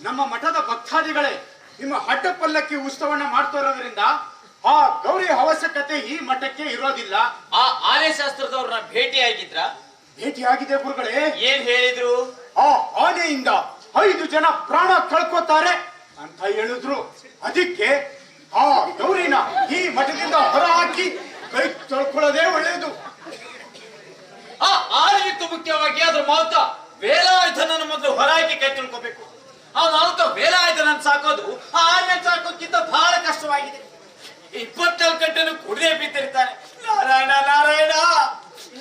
ನಮ್ಮ ಮಠದ ಭಕ್ತಾದಿಗಳೇ ನಿಮ್ಮ ಹಡ್ಡ ಪಲ್ಲಕ್ಕಿ ಉತ್ಸವನ್ನ ಮಾಡ್ತಾ ಇರೋದ್ರಿಂದ ಆ ಗೌರಿ ಅವಶ್ಯಕತೆ ಈ ಮಠಕ್ಕೆ ಇರೋದಿಲ್ಲ. ಆ ಆನೆ ಶಾಸ್ತ್ರದವ್ರನ್ನ ಭೇಟಿಯಾಗಿದೆ ಗುರುಗಳೇ. ಏನ್ ಹೇಳಿದ್ರು? ಆ ಆನೆಯಿಂದ 5 ಜನ ಪ್ರಾಣ ಕಳ್ಕೋತಾರೆ ಅಂತ ಹೇಳಿದ್ರು. ಅದಕ್ಕೆ ಆ ಗೌರಿನ ಈ ಮಠದಿಂದ ಹೊರ ಹಾಕಿ ಕೈ ತೊಳ್ಕೊಳ್ಳೋದೇ ಒಳ್ಳೆಯದು. ಆ ಆನೆಗಿಂತ ಮುಖ್ಯವಾಗಿ ಅದ್ರ ಮಾವುತ ವೇಲಾಯುಧನನ್ನು ಮೊದಲು ಹೊರಹಾಕಿ ಕೈ ತೊಳ್ಕೋಬೇಕು. ಆ ಮಾವುತ ವೇಲಾಯುಧನನ್ನು ಸಾಕೋದು ಆ ಆನೆ ಸಾಕೋಕ್ಕಿಂತ ಬಹಳ ಕಷ್ಟವಾಗಿದೆ. 24 ಗಂಟೆನೂ ಕುಡಿದೇ ಬಿದ್ದಿರ್ತಾನೆ. ನಾರಾಯಣ ನಾರಾಯಣ,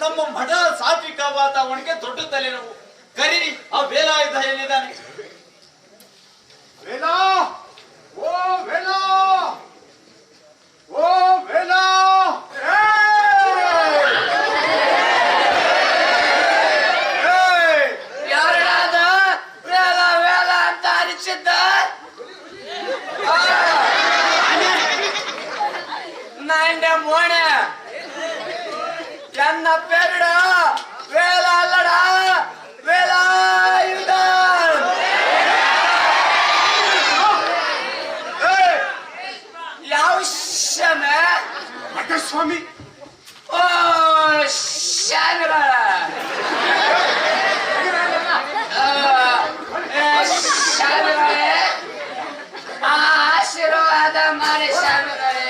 ನಮ್ಮ ಮಠದ ಸಾತ್ವಿಕ ವಾತಾವರಣಕ್ಕೆ ದೊಡ್ಡ ತಲೆನೋವು. ಕರೀರಿ ಆ ವೇಲಾಯುಧ ಎಲ್ಲಿದ್ದಾನೆ? ವೇಲಾ, ಓ ವೇಲಾ, ಓ ವೇಲಾ, ಯಾರಾದ ವೇಲ ವೇಲ ಅಂತ ಅನಿಸಿದ್ದ? ನನ್ನ ಮೋಣೆ ಎನ್ನ ಪೆರಡ ವೇಲ ಅಲ್ಲಡ, ವೇಲಾಯುಧ. ಯಾವ ಶಮ? ಮಠಸ್ವಾಮಿ. ಓ ಶಾಮಿಗಳ ಶಾಮಿಗಳೇ, ಆಶೀರ್ವಾದ ಮಾಡಿ ಶಾಮಿಗಳೇ.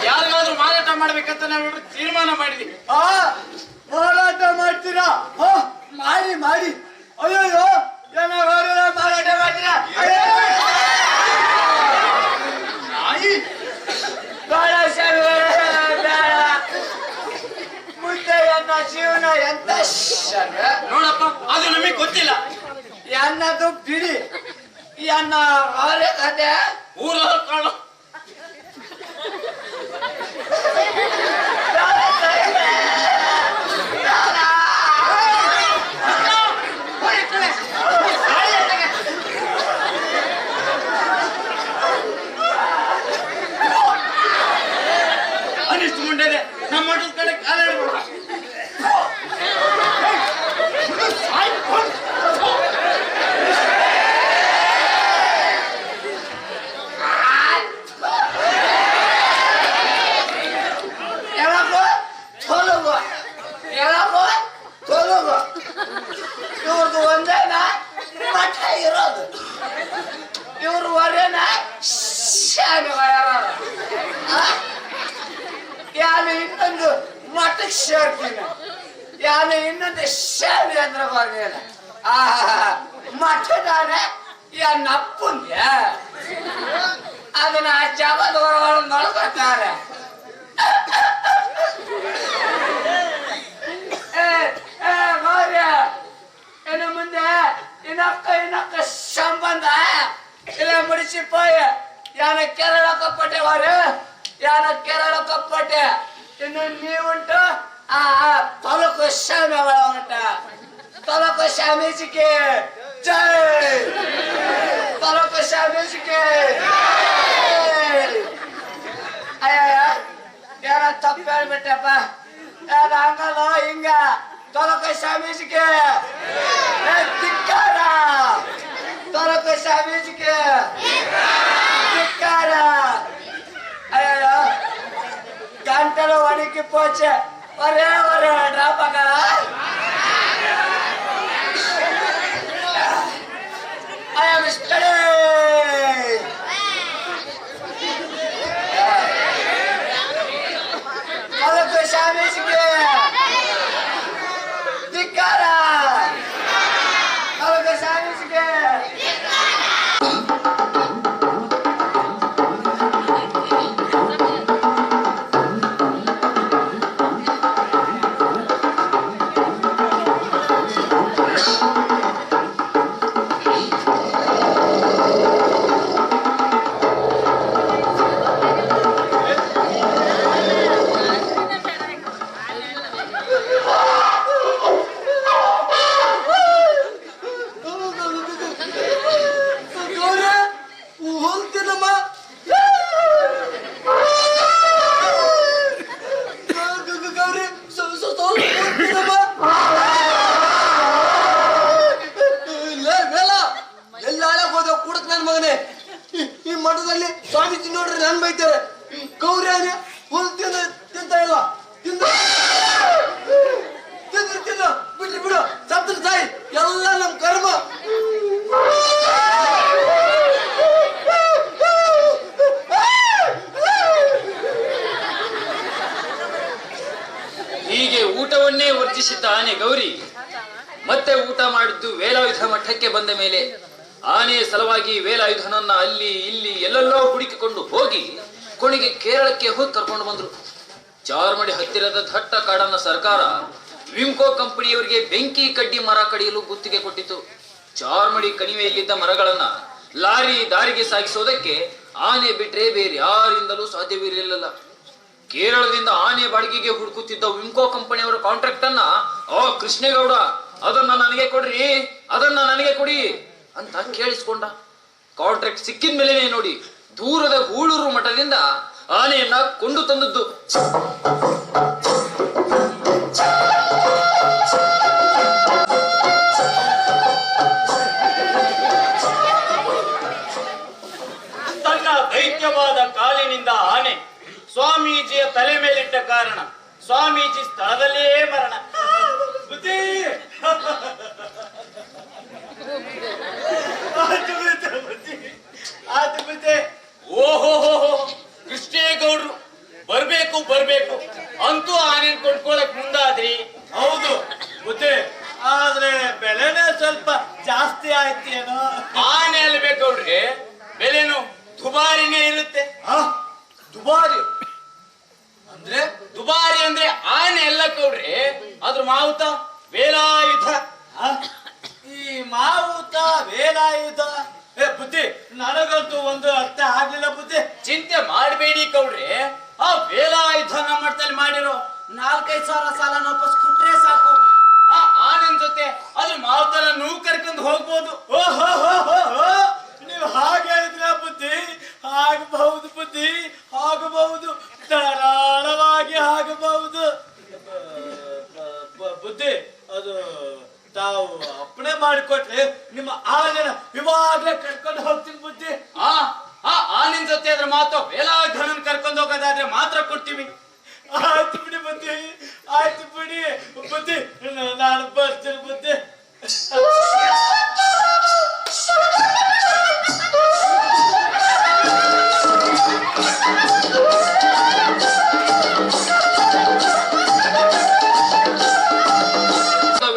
ಯಾರಿಗಾದ್ರೂ ಮಾರಾಟ ಮಾಡ್ಬೇಕಂತ ನಾವು ತೀರ್ಮಾನ ಮಾಡಿದ್ವಿ. ಮಾರಾಟ ಮಾಡ್ತೀರಾ? ಮಾಡಿ ಮಾಡಿ. ಅಯ್ಯೋ ಮಾರಾಟ ಮಾಡ್ತೀರಾ? ಬೇಡ ಬೇಡ, ಮುಂದೆ ನನ್ನ ಜೀವನ ಎಂತ ನೋಡಪ್ಪ, ಅದು ನಮಗೆ ಗೊತ್ತಿಲ್ಲ. ಎನ್ನದು ಬಿಡಿ, ಎನ್ನ ಅವರೇ ಕತೆ ಊರ ಕಾಳು ಅನಿಷ್ಟು ಮುಂಡೆದೆ ನಮ್ಮ ಮಠದ ಕಡೆ ಕಾಲ ಇವ್ರದ್ದು ಒಂದೇನ ಮಠ ಇರೋದು. ಇವ್ರು ಹೊರೇನ ಯಾನು ಇನ್ನೊಂದು ಮಠಕ್ಕೆ ಸೇರ್ತೀನಿ, ಯಾನು ಇನ್ನೊಂದು ಶಾಮಿ ಅಂದ್ರೆ ಬರಲಿಲ್ಲ. ಮಠದಾನೆ ನಪ್ಪುಂದ್ಯ ಅದನ್ನ ಆ ಜಗದ ಹೊರಗಳು ನೋಡ್ಕೊತಾರೆ. ಇನ್ನು ಮುಂದೆ ಇನ್ನೊಕ್ಕ ಸಂಬಂಧ ಇಲ್ಲ ಮುಡಿಸಿಪೋಯ ಯಾನ ಕೇರಳ ಕಪ್ಪಟ್ಟೆ ವಾರು, ಯಾನ ಕೇರಳ ಕಪ್ಪಟ್ಟೆ. ಇನ್ನು ನೀವುಂಟು ಆ ತೊಲಕು ಶಾಮಿಗಳ ಉಂಟ. ತೊಲಕು ಶಾಮೀಜಿಗೆ ಜೈ, ತೊಲಕು ಶಾಮೀಜಿಗೆ. ಅಯ್ಯ ಯಾರ ತಪ್ಪು ಹೇಳ್ಬಿಟ್ಟಪ್ಪ. ಹಂಗಲ್ಲ ಹಿಂಗ ತೊಲಕು ಶಾಮೀಜಿಗೆ ಧಿಕ್ಕಾರ, ತೊಲಕು ಶಾಮೀಜಿಗೆ ಧಿಕ್ಕಾರ. ಅಯ್ಯೋ ಗಂಟಲು ಒಣಗಿ ಪೋಚೆ ಒರೇ ಒರೇ ಡ್ರಾಪಗಳ. I am steady. ತೊಲಕು ಶಾಮೀಜಿಗೆ ಧಿಕ್ಕಾರ, ತೊಲಕು ಶಾಮೀಜಿಗೆ. ಮಗನೇ, ಈ ಮಠದಲ್ಲಿ ಸ್ವಾಮೀಜಿ ನೋಡ್ರಿ ನನ್ ಬೈತಾರೆ. ಗೌರಿ ಆನೆ ಹುಲ್ ತಿಂತ ಇಲ್ಲ, ತಿಂದ್ರೆ ಬಿಟ್ರಿ ಬಿಡು, ಸತ್ರ ಸಾಯಿ, ಎಲ್ಲ ನಮ್ ಕರ್ಮ. ಹೀಗೆ ಊಟವನ್ನೇ ವರ್ಜಿಸಿದ್ದ ಆನೆ ಗೌರಿ ಮತ್ತೆ ಊಟ ಮಾಡಿದ್ದು ವೇಲಾಯುಧ ಮಠಕ್ಕೆ ಬಂದ ಮೇಲೆ ಆನೆಯ ಸಲುವಾಗಿ ವೇಲಾಯುಧನನ್ನ ಅಲ್ಲಿ ಇಲ್ಲಿ ಎಲ್ಲೆಲ್ಲೋ ಹುಡುಕಿಕೊಂಡು ಹೋಗಿ ಕೊನೆಗೆ ಕೇರಳಕ್ಕೆ ಹೋಗಿ ಕರ್ಕೊಂಡು ಬಂದ್ರು. ಚಾರ್ಮಡಿ ಹತ್ತಿರದ ದಟ್ಟ ಕಾಡನ್ನ ಸರ್ಕಾರ ವಿಮ್ಕೋ ಕಂಪನಿಯವರಿಗೆ ಬೆಂಕಿ ಕಡ್ಡಿ ಮರ ಕಡಿಯಲು ಗುತ್ತಿಗೆ ಕೊಟ್ಟಿತು. ಚಾರ್ಮಡಿ ಕಣಿವೆಯಲ್ಲಿದ್ದ ಮರಗಳನ್ನ ಲಾರಿ ದಾರಿಗೆ ಸಾಗಿಸೋದಕ್ಕೆ ಆನೆ ಬಿಟ್ರೆ ಬೇರೆ ಯಾರಿಂದಲೂ ಸಾಧ್ಯವಿರಲಿಲ್ಲ. ಕೇರಳದಿಂದ ಆನೆ ಬಾಡಿಗೆಗೆ ಹುಡುಕುತ್ತಿದ್ದ ವಿಮ್ಕೋ ಕಂಪನಿಯವರ ಕಾಂಟ್ರಾಕ್ಟ್ ಅನ್ನ ಕೃಷ್ಣೇಗೌಡ ಅದನ್ನ ನನಗೆ ಕೊಡ್ರಿ, ಅದನ್ನ ನನಗೆ ಕೊಡಿ ಅಂತ ಕೇಳಿಸ್ಕೊಂಡ. ಕಾಂಟ್ರಾಕ್ಟ್ ಸಿಕ್ಕಿದ ಮೇಲೆನೆ ನೋಡಿ ದೂರದ ಗೂಳೂರು ಮಠದಿಂದ ಆನೆಯನ್ನ ಕೊಂಡು ತಂದದ್ದು. ತನ್ನ ದೈತ್ಯವಾದ ಕಾಲಿನಿಂದ ಆನೆ ಸ್ವಾಮೀಜಿಯ ತಲೆ ಮೇಲಿಟ್ಟ ಕಾರಣ ಸ್ವಾಮೀಜಿ ಸ್ಥಳದಲ್ಲೇ ಮರಣ. ಓಹೋ ಕೃಷ್ಣೇಗೌಡ್ರು ಬರ್ಬೇಕು ಬರ್ಬೇಕು ಅಂತೂ ಆನೆ ಕೊಂಡ್ಕೊಳಕ್ ಮುಂದಾದ್ರಿ. ಹೌದು ಬುದ್ಧಿ, ಆದ್ರೆ ಬೆಲೆನೇ ಸ್ವಲ್ಪ ಜಾಸ್ತಿ ಆಯ್ತೇನೋ. ಆನೆ ಅಲ್ಬೇಕೌಡ್ರಿ, ಬೆಲೆನು ದುಬಾರಿನೇ ಇರುತ್ತೆ. ದುಬಾರಿ ಅಂದ್ರೆ ದುಬಾರಿ ಅಂದ್ರೆ ಆನೆ ಎಲ್ಲ ಕೌಡ್ರಿ, ಅದ್ರ ಮಾವುತ ವೇಲಾಯುಧ. ಈ ಮಾವುತ ವೇಲಾಯುಧ, ಬುದ್ಧಿ ನನಗಂತೂ ಒಂದು ಅರ್ಥ ಆಗ್ಲಿಲ್ಲ ಬುದ್ಧಿ. ಚಿಂತೆ ಮಾಡಬೇಡಿ ಕೌಡ್ರಿ, ಆ ವೇಲಾಯುಧ ನಮ್ಮ ಮಟ್ಟದಲ್ಲಿ ಮಾಡಿರೋ 4-5 ಸಾವಿರ ಸಾಲ ವಾಪಸ್ ಕೊಟ್ರೆ ಸಾಕು. ಆ ಆನಂದ್ ಜೊತೆ ಅದ್ರ ಮಾವುತನ ನೀವು ಕರ್ಕೊಂಡು ಹೋಗ್ಬೋದು. ನೀವು ಹಾಗೆ ಹೇಳಿದ್ರ ಬುದ್ಧಿ, ಆಗಬಹುದು ಬುದ್ಧಿ, ಆಗಬಹುದು, ಧಾರಾಳವಾಗಿ ಆಗಬಹುದು ಬುದ್ಧಿ. ಅದು ತಾವು ಅಪ್ಪಣೆ ಮಾಡಿಕೊಟ್ರೆ ನಿಮ್ಮ ಆನೆನ ಇವಾಗಲೇ ಕರ್ಕೊಂಡು ಹೋಗ್ತೀನಿ ಬುದ್ಧಿ. ಆ ಆನಂದ್ ಜೊತೆ ಅದ್ರ ಮಾತು ವೇಲಾಯುಧನನ್ ಕರ್ಕೊಂಡು ಹೋಗೋದಾದ್ರೆ ಮಾತ್ರ ಕೊಡ್ತೀವಿ. ಆಯ್ತು ಬಿಡಿ ಬುದ್ಧಿ, ಆಯ್ತು ಬಿಡಿ ಬುದ್ಧಿ, ನಾನು ಬರ್ತೀನಿ ಬುದ್ಧಿ.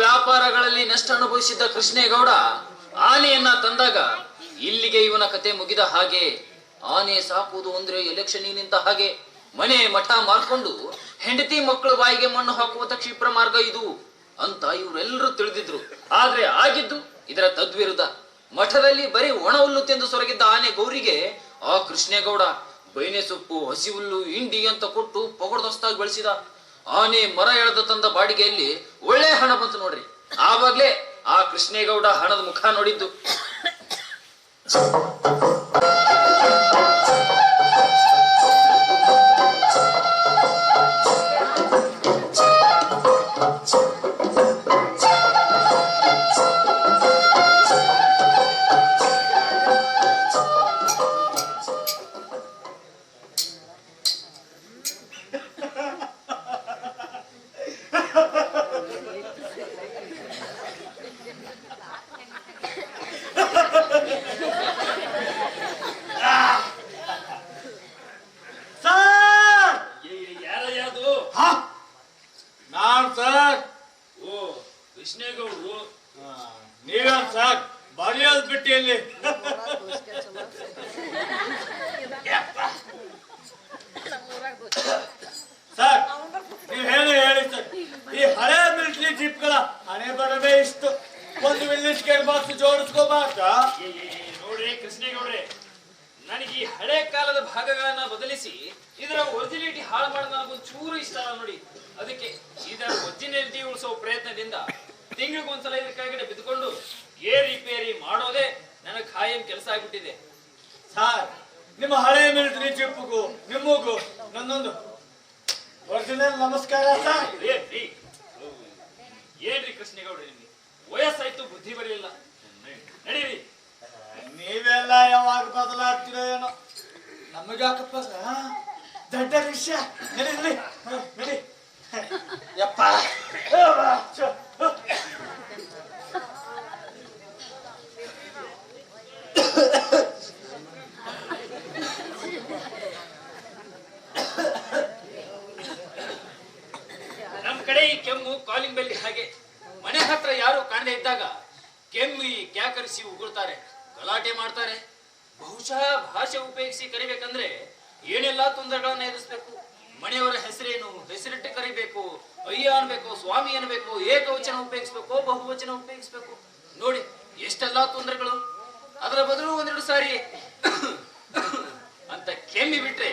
ವ್ಯಾಪಾರಗಳಲ್ಲಿ ನಷ್ಟ ಅನುಭವಿಸಿದ್ದ ಕೃಷ್ಣೇಗೌಡ ಆನೆಯನ್ನ ತಂದಾಗ ಇಲ್ಲಿಗೆ ಇವನ ಕತೆ ಮುಗಿದ ಹಾಗೆ. ಆನೆ ಸಾಕುವುದು ಅಂದ್ರೆ ಎಲೆಕ್ಷನ್ ನಿಂತ ಹಾಗೆ. ಮನೆ ಮಠ ಮಾರ್ಕೊಂಡು ಹೆಂಡತಿ ಮಕ್ಕಳು ಬಾಯಿಗೆ ಮಣ್ಣು ಹಾಕುವಂತ ಕ್ಷಿಪ್ರ ಮಾರ್ಗ ಇದು ಅಂತ ಇವರೆಲ್ಲರೂ ತಿಳಿದಿದ್ರು. ಆದ್ರೆ ಆಗಿದ್ದು ಇದರ ತದ್ವಿರುದ್ಧ. ಮಠದಲ್ಲಿ ಬರೀ ಒಣ ಹುಲ್ಲು ತಿಂದು ಸೊರಗಿದ್ದ ಆನೆ ಗೌರಿಗೆ ಆ ಕೃಷ್ಣೇಗೌಡ ಬೈನೆ ಸೊಪ್ಪು, ಹಸಿ ಹುಲ್ಲು, ಇಂಡಿ ಅಂತ ಕೊಟ್ಟು ಪಗೊಡ್ದಸ್ತಾಗಿ ಬೆಳೆಸಿದ. ಆನೆ ಮರ ಎಳೆದ ತಂದ ಬಾಡಿಗೆಯಲ್ಲಿ ಒಳ್ಳೆ ಹಣ ಬಂತು ನೋಡ್ರಿ. ಆವಾಗ್ಲೇ ಆ ಕೃಷ್ಣೇಗೌಡ ಹಣದ ಮುಖ ನೋಡಿದ್ದು. ಕೃಷ್ಣೇಗೌಡರು ನೀವೇನ್ ಸಾಕ್ ಬರೆಯೋದ್ ಬಿಟ್ಟು ಎಲ್ಲಿ ಸರ್ ನೀವು ಹೇಳಿ ಸರ್, ಈ ಹಳೆ ಮಿಲಿಟರಿ ಜೀಪ್ಗಳ ಹಣೆ ಬರವೇ ಇಷ್ಟು. ಒಂದು ವಿಲ್ಲಿಸ್ ಕೇರ್ ಬಾಕ್ಸ್ ಜೋಡಿಸ್ಕೋಬಾರ್ದ? ನೋಡ್ರಿ ಕೃಷ್ಣೇಗೌಡ್ರೆ, ನನಗೆ ಈ ಹಳೆ ಕಾಲದ ಭಾಗಗಳನ್ನ ಬದಲಿಸಿ ಇದರ ಒರಿಜಿನಾಲಿಟಿ ಹಾಳು ಮಾಡೋದು ನನಗೊಂದು ಚೂರು ಇಷ್ಟ ಅಲ್ಲ ನೋಡಿ. ಅದಕ್ಕೆ ಇದರ ಒರಿಜಿನಾಲಿಟಿ ಉಳಿಸೋ ಪ್ರಯತ್ನದಿಂದ ತಿಂಗಳಿಗೊಂದ್ಸಲ ಇದ್ರ ಕೆಳಗಡೆ ಬಿದ್ದುಕೊಂಡು ರಿಪೇರಿ ಮಾಡೋದೇ ನನಗೆ ಖಾಯಂ ಕೆಲಸ ಆಗ್ಬಿಟ್ಟಿದೆ. ಸರ್, ನಿಮ್ಮ ಹಳೆ ಮಿಲಿಟರಿ ಜೀಪ್ಗೂ ನಿಮಗೂ ನನ್ನೊಂದು ಒರಿಜಿನಲ್ ನಮಸ್ಕಾರ ಸರ್. ಏನ್ರಿ ಕೃಷ್ಣೇಗೌಡ್ರೆ, ನಿಮ್ಗೆ ವಯಸ್ಸಾಯ್ತು, ಬುದ್ಧಿ ಬರಲಿಲ್ಲ. ನಡೀರಿ. ನೀವೆಲ್ಲ ಯಾವ ಯಾವಾಗ ಬದಲಾಗ್ತಿರೋ ಏನೋ ನಮಗೆ ಯಾಕಪ್ಪ ದೊಡ್ಡ ವಿಷಯ ನಡಿ ನಡಿ ನಡಿ ಯಪ್ಪ ನಮ್ ಕಡೆ ಈ ಕೆಮ್ಮು ಕಾಲಿಂಗ್ ಬೆಲ್ ಹಾಗೆ ಮನೆ ಹತ್ರ ಯಾರು ಕಾಣದೇ ಇದ್ದಾಗ ಕೆಮ್ಮಿ ಕ್ಯಾಕರಿಸಿ ಉಗುಳ್ತಾರೆ, ಗಲಾಟೆ ಮಾಡ್ತಾರೆ. ಬಹುಶಃ ಭಾಷೆ ಉಪಯೋಗಿಸಿ ಕರಿಬೇಕಂದ್ರೆ ಏನೆಲ್ಲಾ ತೊಂದರೆಗಳನ್ನ ಎದುರಿಸ್ಬೇಕು. ಮನೆಯವರ ಹೆಸರೇನು, ಹೆಸರಿಟ್ಟು ಕರಿಬೇಕು, ಅಯ್ಯ ಅನ್ಬೇಕು, ಸ್ವಾಮಿ ಅನ್ಬೇಕು, ಏಕವಚನ ಉಪಯೋಗಿಸ್ಬೇಕು, ಬಹುವಚನ ಉಪಯೋಗಿಸ್ಬೇಕು. ನೋಡಿ ಎಷ್ಟೆಲ್ಲಾ ತೊಂದರೆಗಳು. ಅದರ ಬದಲು ಒಂದೆರಡು ಸಾರಿ ಅಂತ ಕೆಮ್ಮಿ ಬಿಟ್ರೆ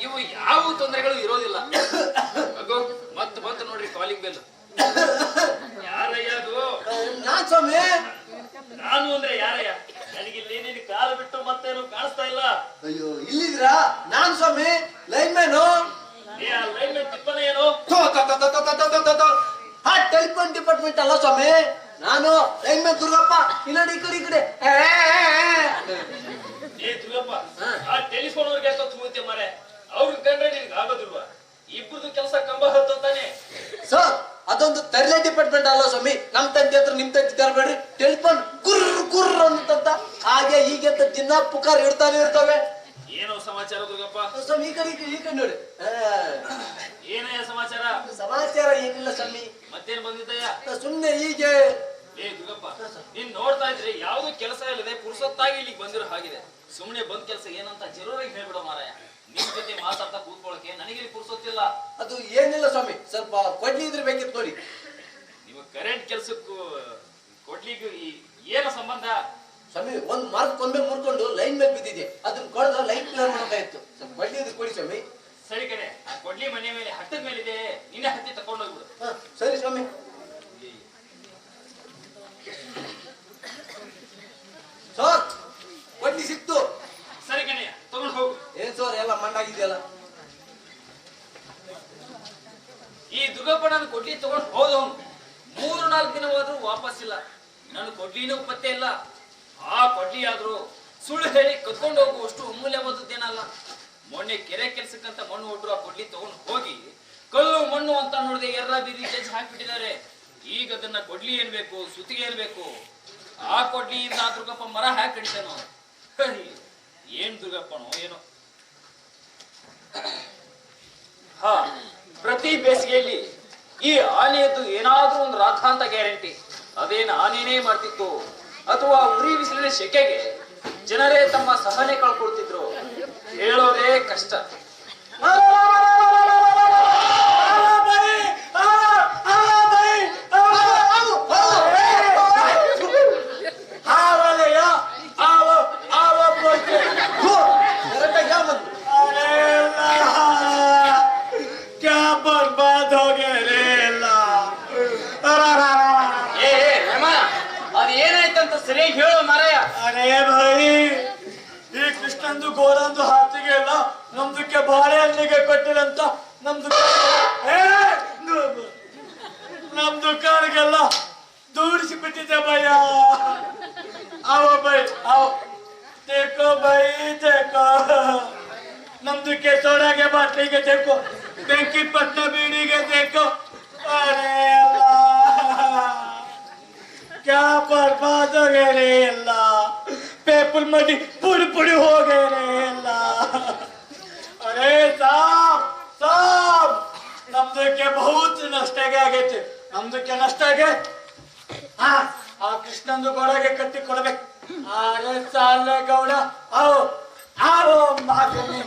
ಇವು ಯಾವ ತೊಂದರೆಗಳು ಇರೋದಿಲ್ಲ. ಮತ್ತೆ ಬಂತು ನೋಡ್ರಿ ಕಾಲಿಂಗ್ ಬೆಲ್. ಯಾರಯ್ಯ ಅದು? ನಾನ್ ಸ್ವಾಮಿ. ನಾನು ಅಂದ್ರೆ ಯಾರಯ್ಯ? ನನಗಿಲ್ಲಿ ನಿನ್ ಕಾಲು ಬಿಟ್ಟು ಮತ್ತೇನು ಕಾಣಿಸ್ತಾ ಇಲ್ಲ. ಅಯ್ಯೋ ಇಲ್ಲಿದ್ರಾ? ನಾನ್ ಸ್ವಾಮಿ, ಲೈನ್ ಮ್ಯಾನು. ಲೈನ್ ಮ್ಯಾನ್ ತಿಪ್ಪನ ಏನು? ಟೆಲಿಫೋನ್ ಡಿಪಾರ್ಟ್ಮೆಂಟ್ ಅಲ್ಲ ಸ್ವಾಮಿ, ನಾನು ಲೈನ್ ಮ್ಯಾನ್ ದುರ್ಗಪ್ಪ. ಇಲ್ಲ ಈ ಕಡೆ ಈ ಕಡೆ. ಏ ದುರ್ಗಪ್ಪ, ಆ ಟೆಲಿಫೋನ್ ಅವ್ರಿಗೆ ಯಾಕೋ ತೂಗುತ್ತೆ ಮಾರೆ. ಅವ್ರಿಗೆ ಕಂಡ್ರೆ ನಿನ್ಗೆ ಆಗೋದಿಲ್ವಾ? ಇಬ್ಬರದು ಕೆಲಸ ಕಂಬ ಹತ್ತಾನೆ. ಸರ್ ಅದೊಂದು ತರಲೆ ಡಿಪಾರ್ಟ್ಮೆಂಟ್ ಅಲ್ಲ ಸ್ವಾಮಿ. ನಮ್ ತಂದೆ ಹತ್ರ ನಿಮ್ ತಂದೆ ತರಬೇಡ್ರಿ. ಟೆಲಿಫೋನ್ ಗುರ್ರ್ ಗುರ್ರ್ ಅಂತ ಹಾಗೆ ಹೀಗೆ ಅಂತ ದಿನ ಪುಕಾರ್ ಇಡ್ತಾನೆ ಇರ್ತವೆ. ಏನೋ ಸಮಾಚಾರ ದುರ್ಗಪ್ಪ? ಸ್ವಾಮಿ ಈ ಕಡೆ ಈ ಕಡೆ ನೋಡಿ. ಏನಯ್ಯ ಸಮಾಚಾರ? ಸಮಾಚಾರ ಏನಿಲ್ಲ ಸ್ವಾಮಿ. ಮತ್ತೇನ್ ಬಂದಿದ್ದಯ್ಯ? ಸುಮ್ನೆ ಹೀಗೆ. ಏ ದುರ್ಗಪ್ಪ, ನೀನ್ ನೋಡ್ತಾ ಇದ್ರೆ ಯಾವ್ದು ಕೆಲಸ ಇಲ್ಲದೆ ಪುರುಸೊತ್ತಾಗಿ ಇಲ್ಲಿಗೆ ಬಂದಿರೋ ಹಾಗಿದೆ. ಸುಮ್ನೆ ಬಂದ್ ಕೆಲಸ ಏನಂತ ಜರೂರಾಗಿ ಹೇಳ್ಬಿಡೋ ಮಾರಾಯ. ನಿಮ್ ಜೊತೆ ಮಾತಾಡ್ತಾ ಕೂತ್ಕೊಳ್ಳಕ್ಕೆ ನನಗೆ ಪುರುಸೊತ್ತಿಲ್ಲ. ಅದು ಏನಿಲ್ಲ ಸ್ವಾಮಿ, ಸ್ವಲ್ಪ ಕೊಡ್ಲಿ ಇದ್ರೆ ಬೇಕಿತ್ತು ನೋಡಿ. ನೀವು ಕರೆಂಟ್ ಕೆಲ್ಸಕ್ಕೂ ಕೊಡ್ಲಿಗೂ ಏನೋ ಸಂಬಂಧ? ಸ್ವಾಮಿ ಒಂದ್ ಮರದ ಕೊಂಬೆ ಮುರ್ಕೊಂಡು ಲೈನ್ ಮೇಲೆ ಬಿದ್ದಿದೆ, ಅದನ್ನ ಕೊಡದ ಲೈಟ್ ಕ್ಲಿಯರ್ ಮಾಡ್ಬೇಕಾಯ್ತು. ಸ್ವಲ್ಪ ಕೊಡ್ಲಿ ಇದ್ರೆ ಕೊಡಿ ಸ್ವಾಮಿ. ಸರಿ ಕಡೆ, ಆ ಕೊಡ್ಲಿ ಮನೆ ಮೇಲೆ ಹತ್ತದ ಮೇಲಿದೆ, ನಿನ್ನೆ ಹತ್ತಿ ತಕೊಂಡೋಗ್ಬಿಡು. ಸರಿ ಸ್ವಾಮಿ. ಸರ್ ಕೊಡ್ಲಿ ಸಿಕ್ತು. ಸರಿ ಕಣಯ್ಯ, ತಗೊಂಡು ಹೋಗು. ಏನ್ ಸರ್ ಎಲ್ಲ ಮಂಡಾಗಿದೆಯಲ್ಲ. ಈ ದುರ್ಗಪ್ಪ ನಾನು ಕೊಡ್ಲಿ ತಗೊಂಡು ಹೋದವನು 3-4 ದಿನ ಹೋದ್ರು ವಾಪಸ್ ಇಲ್ಲ. ನಾನು ಕೊಡ್ಲಿನೂ ಪತ್ತೆ ಇಲ್ಲ. ಆ ಕೊಡ್ಲಿ ಆದ್ರೂ ಸುಳ್ಳು ಹೇಳಿ ಕತ್ಕೊಂಡು ಹೋಗುವಷ್ಟು ಅಮೂಲ್ಯವಾದದ್ದೇನಲ್ಲ. ಮೊನ್ನೆ ಕೆರೆ ಕೆಲ್ಸಕ್ಕಂತ ಮಣ್ಣು ಒಡ್ರು ಆ ಕೊಡ್ಲಿ ತಗೊಂಡು ಹೋಗಿ ಕಲ್ಲು ಮಣ್ಣು ಅಂತ ನೋಡಿದೆ ಎರ್ರ ಬೀದಿ ಜಜ್ಜಿ ಹಾಕ್ಬಿಟ್ಟಿದ್ದಾರೆ. ಈಗ ಅದನ್ನ ಕೊಡ್ಲಿ ಏನ್ಬೇಕು, ಸುತ್ತಿಗೆ ಏನ್ಬೇಕು? ಆ ಕೊಡ್ಲಿಯಿಂದ ಆ ದುರ್ಗಪ್ಪ ಮರ ಹಾಕಿ ಕಡಿತಾನೋ. ಏನ್ ದುರ್ಗಪ್ಪನೋ ಏನೋ. ಹಾ, ಪ್ರತಿ ಬೇಸಿಗೆಯಲ್ಲಿ ಈ ಆನೆಯದ್ದು ಏನಾದ್ರೂ ಒಂದು ರಾಧ ಅಂತ ಗ್ಯಾರಂಟಿ. ಅದೇನು ಆನೆನೇ ಮಾಡ್ತಿತ್ತು ಅಥವಾ ಉರಿ ಬಿಸಿಲಿನ ಸೆಕೆಗೆ ಜನರೇ ತಮ್ಮ ಸಹನೆ ಕಳ್ಕೊಳ್ತಿದ್ರು, ಹೇಳೋದೇ ಕಷ್ಟ. ಸರಿಯಾಗಿ ಹೇಳೋ ಮಾರಾಯ. ಅರೇ ಭೈ, ಈ ಕೃಷ್ಣಂದು ಗೋರಂದು ಹಾಸಿಗೆ ಎಲ್ಲ ನಮ್ದಕ್ಕೆ ಬಾಳೆಹಣ್ಣಿಗೆ ಕೊಟ್ಟಿರಂತ ನಮ್ ದುಕಾನಿಗೆಲ್ಲ ದೂಡಿಸಿ ಬಿಟ್ಟಿದ್ದೆ ಭಯ್ಯ. ಆವ ಬೈ ಆವ, ದೇಖೋ ಬೈ ದೇಖೋ, ನಮ್ದಕ್ಕೆ ಸೋಡಾಗೆ ಬಾಟ್ಲಿಗೆ ದೇಖೋ, ಬೆಂಕಿ ಪಟ್ನ ಬೀಡಿಗೆ ದೇಖೋ. ಅರೇ क्या बर्बाद हो गए रे अल्लाह, पेपर मटी पुड़ी पुड़ी हो गए रे अल्लाह. अरे साहब साहब, ನಮ್ದಕ್ಕೆ बहुत ನಷ್ಟ ಆಗೈತೆ. ನಮ್ದಕ್ಕೆ ನಷ್ಟ ಆಗಿ ಆ ಕೃಷ್ಣಂದು ಗೋಡಗೆ ಕಟ್ಟಿ ಕೊಡ್ಬೇಕು. ಅರೆ ಸಾಲೆ ಗೌಡ, आओ आओ ಮಾಗನಿ.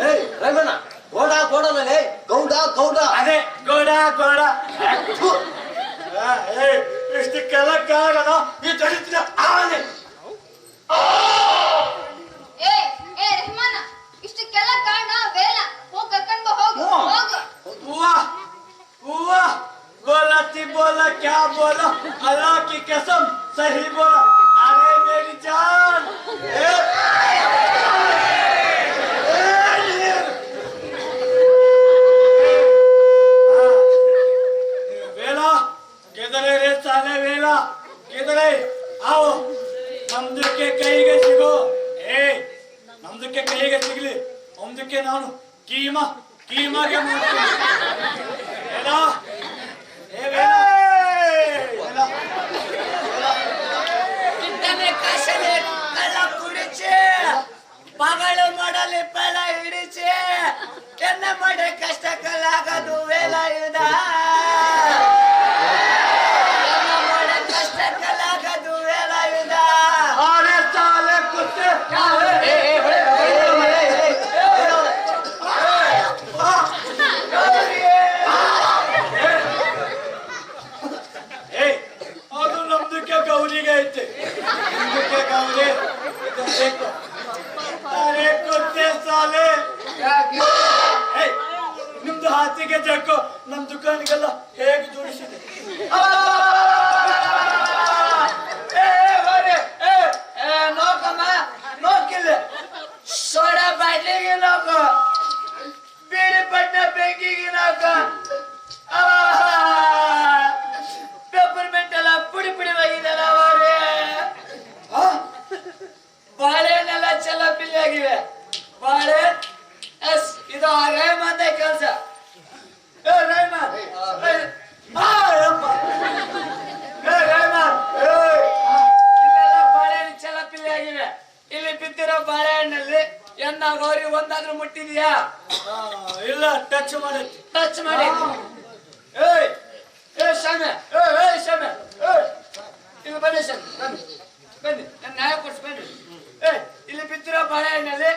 ಏಯ್ ರಮಣ, ಗೋಡ ಗೋಡನಲ್ಲೇ ಗೌಡ ಗೌಡ. ಅದೇ ಗೋಡ ಗೋಡ. ಇಷ್ಟಕ್ಕೆಲ್ಲ ಕಾರಣ ಈ ದರಿದ್ರ ಆನೆ. ಏ ರೆಹಮಾನ, ಇಷ್ಟಕ್ಕೆಲ್ಲ ಕಾರಣ ವೇಲ. ಹೋಗ್ ಕರ್ಕೊಂಡ್ ಬಾ, ಹೋಗು ಹೋಗು. वाह वाह, बोला थी बोला क्या बोला, अल्लाह की कसम सही बोला. अरे मेरी जान, वेला किधर है रे साले? वेला किधर है? आओ, हम के कहीं के सिगो. ए ನಮ್ದಕ್ಕೆ ಕೈಗೆ ಸಿಗ್ಲಿ, ಒಂದಕ್ಕೆ ನಾನು ಕೀಮಾಗೆ ಮಾಡ್ತೀನಿ. ಏನ? ಏ ವೇಲ? ವೇಲ? ಕಿತ್ತನೆ ಕಾಸಲೆ ಕಳ್ಳ ಕುಡಿಚೆ ಪಗಳು ಮಾಡಲಿ ಪೆಳ ಹಿಡಿಚೆ ಕೆನ್ನ ಮಾಡಿ ಕಷ್ಟ ಕಲ್ಲಾಗದು ವೇಲ ಇದ ಕೆನ್ನ ಮಾಡಿ ಕಷ್ಟ ಕಲ್ಲಾಗದು ವೇಲ ಇದ ಅರೆ ಸಾಲೆ ಕುತ್ತೆ. ಏಯ್, ಅದು ನಮ್ದಕ್ಕೆ ಗೌರಿಗೆ ಐತೆ. ನಮ್ದಕ್ಕೆ ಗೌರಿ ಇದು ಬೇಕು. ಅರೆ ಕುತ್ತೆ ಸಾಲೆ. ಏಯ್, ನಿಮ್ದು ಹಾಸಿಗೆ ಜಗ್ಗು ನಮ್ ದುಕಾನಿಗೆಲ್ಲ ಹೇಗೆ ಜೋಡಿಸಿದೆ? ನೋಕಮ್ಮ ನೋಕಿಲ್ಲ ಸೋಡಾ ಬಾಟ್ಲಿಗೆ ನೋಕು ಬೀಡಿ ಪಟ್ಟ ಬೆಂಕಿಗೆ ನೋಕು ಪೆಪ್ಪರ್ಮೆಂಟ್ ಎಲ್ಲ ಪುಡಿ ಪುಡಿ ಹೋಗಿದಲ್ಲ ಅವರೇ ಬಾಳೆಹಣ್ಣೆಲ್ಲ ಚೆಲ್ಲ ಪಿಲ್ಲಿ ಆಗಿವೆ ಬಾಳೆ ಎಸ್ ಇದು ರೇಮಂದ ಕೆಲಸ ರೇಮನ್ ಇಲ್ಲೆಲ್ಲ ಬಾಳೆಹಣ್ಣು ಚೆಲ್ಲ ಪಿಲ್ಲಿ ಆಗಿವೆ ಇಲ್ಲಿ ಬಿದ್ದಿರೋ ಬಾಳೆಹಣ್ಣಲ್ಲಿ ಎನ್ನ ಗೌರಿ ಒಂದಾದ್ರೂ ಮುಟ್ಟಿದ್ಯಾ ಇಲ್ಲ, ಟಚ್ ಮಾಡೈತಿ. ಟಚ್ ಮಾಡಿ ಏಯ್ ಏ ಶಾಮೆ ಏಯ್ ಶಾಮೆ ಇಲ್ಲಿ ಬನ್ನಿ ಶಾಮೆ ಬನ್ನಿ ನನ್ನ ನ್ಯಾಯ ಕೊಡ್ಸಿ ಬನ್ನಿ ಏಯ್ ಇಲ್ಲಿ ಬಿದ್ದಿರೋ ಬಾಳೆಹಣ್ಣಲ್ಲಿ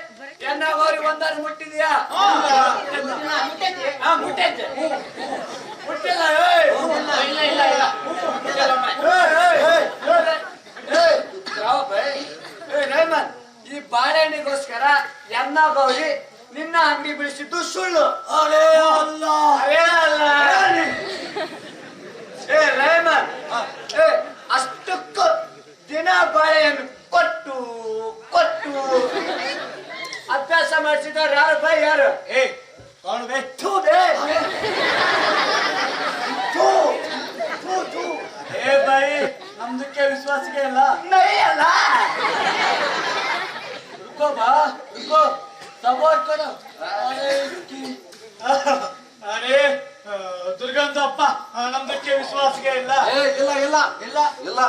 ಎನ್ನ ಗೌರಿ ಒಂದಾದ್ರೂ ಮುಟ್ಟಿದ್ಯಾ ಮುಟ್ಟೈತೆ ಮುಟ್ಟಿಲ್ಲ ಏಯ್ ಇಲ್ಲ ಇಲ್ಲ ಇಲ್ಲ ರೇಮನ್ ಈ ಬಾಳೆಹಣ್ಣಿಗೋಸ್ಕರ ಎನ್ನ ಗೌರಿ ನಿನ್ನ ಅಂಗಡಿ ಬಿಡಿಸಿದ್ದು ಸುಳ್ಳು ಅರೇ ಅಲ್ಲ. ಅವೇ ಅಲ್ಲ ಏ ರೇಮನ್ ಅಷ್ಟಕ್ಕೂ ದಿನ ಬಾಳೆಹಣ್ಣು ಕೊಟ್ಟು ಕೊಟ್ಟು ಅಭ್ಯಾಸ ಮಾಡಿಸಿದವ್ರು ಯಾರು ಬೈ ಯಾರು ಏ ಕಾಣುವೆ. ಥೂ ಬೇ ಥೂ ಏ ಬೈ, ನಮ್ದಕ್ಕೆ ವಿಶ್ವಾಸಿಗೆ ಇಲ್ಲ. ನೈ ಅಲ್ಲ रुको बा, रुको, सपोर्ट करो. अरे ದುರ್ಗಂಧಪ್ಪ, ನಮ್ದಕ್ಕೆ ವಿಶ್ವಾಸಿಗೆ ಇಲ್ಲ. ಇಲ್ಲ ಇಲ್ಲ ಇಲ್ಲ ಇಲ್ಲ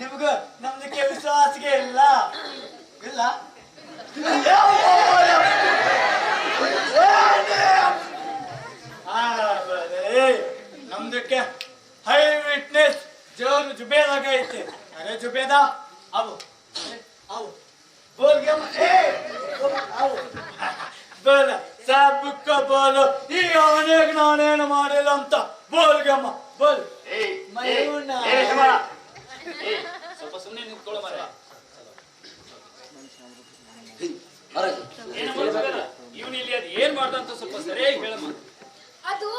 ನಿಮ್ಗೂ ನಮ್ದಕ್ಕೆ ವಿಶ್ವಾಸಿಗೆ ಇಲ್ಲ. ಇಲ್ಲ ನಮ್ದಕ್ಕೆ ಹೈ ವಿಟ್ನೆಸ್ ಜೋರು ಜುಬೇದಾಗ ಐತೆ. ಅರೆ ಜುಬೇದ ಅವು ಅವು बोल गया आओ बोल सबक बोलो ಈ ಅವನಿಗೆ ನಾನೇನು ಮಾಡಿಲ್ಲ ಅಂತ ಬೋಲ್ ಗಮ್ಮ ಬೋಲ್. ಮಯೂನ ಸ್ವಲ್ಪ ಸುಮ್ಮನೆ ನಿಂತ್ಕೊಳ್ಳೋ ಮಾರ್ರೆ. ಇವನು ಇಲ್ಲಿ ಅದು ಏನ್ ಮಾಡ್ದಂತ ಸ್ವಲ್ಪ ಸರಿಯಾಗಿ ಹೇಳಮ್ಮ. ಅದು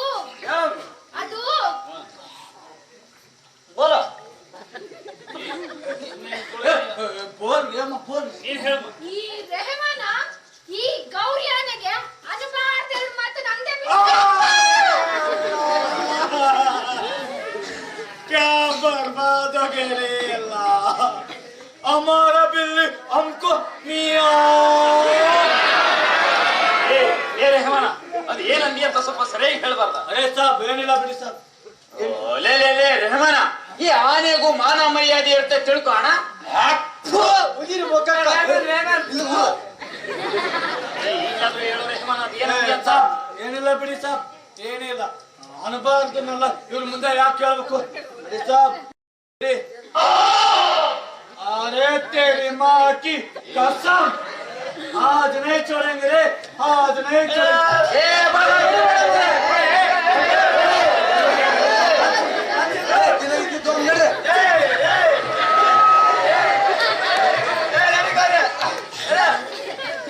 ಅದು ಬೋಲೋ ಬೋಲ್ ಗಮ್ಮ ಬೋಲ್. ನೀನ್ ಹೇಳಮ್ಮ. ಈ ರೆಹಮಾನ ಈ ಗೌರಿ ಆನೆಗೆ ಅನುಭವ ಮಾತು ನಂದೇ क्या बर्बाद हो गए रे अल्लाह, हमारा बिल्ली हमको मिया. ಏ ರೆಹಮಾನ, ಅದು ಏನಂದಿ ಅಂತ ಸ್ವಲ್ಪ ಸರಿಯಾಗಿ ಹೇಳ್ಬಾರ್ದ? ಅರೆ ಸಾಬ್ ಏನಿಲ್ಲ ಬಿಡಿ ಸಾಬ್. ಲೇ ಲೇ ಲೇ ರೆಹಮಾನ, ಈ ಆನೆಗೂ ಮಾನ ಮರ್ಯಾದೆ ಇರುತ್ತೆ ತಿಳ್ಕೊ ಅಣ್ಣ. ಮುಗಿರಿ ಮುಖ ಈಗಾದ್ರೂ ಹೇಳು ರೆಹಮಾನ, ಅದು ಏನಂದಿ ಅಂತ. ಏನಿಲ್ಲ ಬಿಡಿ ಸಾಬ್, ಏನಿಲ್ಲ. ಅನ್ಬಾರ್ದನ್ನೆಲ್ಲ ಇವ್ರ ಮುಂದೆ ಯಾಕೆ ಹೇಳ್ಬೇಕು ಬಿಡಿ ಸಾಬ್. अरे तेरी माँ की कसम, आज नहीं छोड़ेंगे रे, आज नहीं छोड़ेंगे.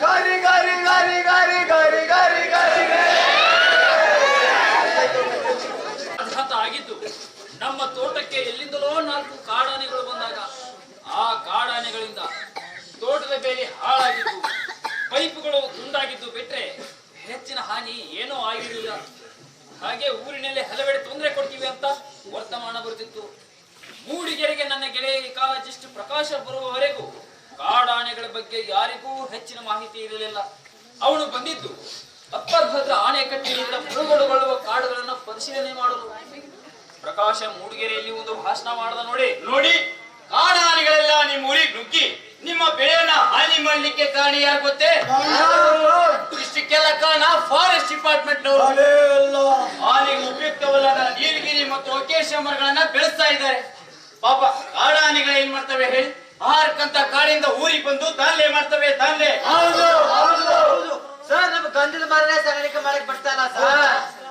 ಗಾರಿ ಗಾರಿ ಗಾರಿ ಗಾರಿ ಗಾರಿ ಗಾರಿ ಗಾರಿ ಅಘಾತ ಆಗಿದ್ದು ನಮ್ಮ ತೋಟಕ್ಕೆ ಎಲ್ಲಿಂದಲೋ 4 ಕಾಡಾನೆಗಳು ಬಂದಾಗ ಆ ಕಾಡಾನೆಗಳಿಂದ ತೋಟದ ಬೇಲಿ ಹಾಳಾಗಿದ್ದು, ಪೈಪುಗಳು ತುಂಡಾಗಿದ್ದು ಬಿಟ್ರೆ ಹೆಚ್ಚಿನ ಹಾನಿ ಏನೂ ಆಗಿರಲಿಲ್ಲ. ಹಾಗೆ ಊರಿನಲ್ಲಿ ಹಲವೆಡೆ ತೊಂದರೆ ಕೊಡ್ತೀವಿ ಅಂತ ವರ್ತಮಾನ ಬರುತ್ತಿತ್ತು. ಮೂಡಿಗೆರೆಗೆ ನನ್ನ ಗೆಳೆಯ ಕಾಲಜಿಸ್ಟ್ ಪ್ರಕಾಶ ಬರುವವರೆಗೂ ಕಾಡಾನೆಗಳ ಬಗ್ಗೆ ಯಾರಿಗೂ ಹೆಚ್ಚಿನ ಮಾಹಿತಿ ಇರಲಿಲ್ಲ. ಅವನು ಬಂದಿದ್ದು ಅಪ್ಪರ್ ಭದ್ರ ಆಣೆಕಟ್ಟಿನಿಂದ ಮುಳುಗಡೆಗೊಳ್ಳುವ ಕಾಡುಗಳನ್ನು ಪರಿಶೀಲನೆ ಮಾಡಲು. ಪ್ರಕಾಶ ಮೂಡಿಗೆರೆಯಲ್ಲಿ ಒಂದು ಭಾಷಣ ಮಾಡದ ನೋಡಿ ಕಾಡಾನೆಗಳೆಲ್ಲ ನಿಮ್ಮ ಊರಿಗೆ ನುಗ್ಗಿ ನಿಮ್ಮ ಬೆಳೆಯನ್ನ ಹಾನಿ ಮಾಡ್ಲಿಕ್ಕೆ ಕಾರಣ ಯಾರು ಗೊತ್ತೇ? ಇಷ್ಟಕ್ಕೆಲ್ಲ ಕಾರಣ ಫಾರೆಸ್ಟ್ ಡಿಪಾರ್ಟ್ಮೆಂಟ್ ನವರು. ಆನೆಗೆ ಉಪಯುಕ್ತವಲ್ಲದ ನೀಲಗಿರಿ ಮತ್ತು ಒಕೇಶ ಮರಗಳನ್ನ ಬೆಳೆಸ್ತಾ ಇದ್ದಾರೆ. ಪಾಪ ಕಾಡಾನೆಗಳು ಏನ್ ಮಾಡ್ತವೆ ಹೇಳಿ? ಆಹಾರಕ್ಕಂತ ಕಾಡಿಂದ ಊರಿಗೆ ಬಂದು ತಾನ್ಲೆ ಮಾಡ್ತವೆ ತಾನ್ಲೆ. ಸರ್ ನಮ್ ಗಂಧದ ಮರನೇ ಸಾಗಾಣಿಕೆ ಮಾಡಕ್ ಬಿಡ್ತಾರ ಸರ್.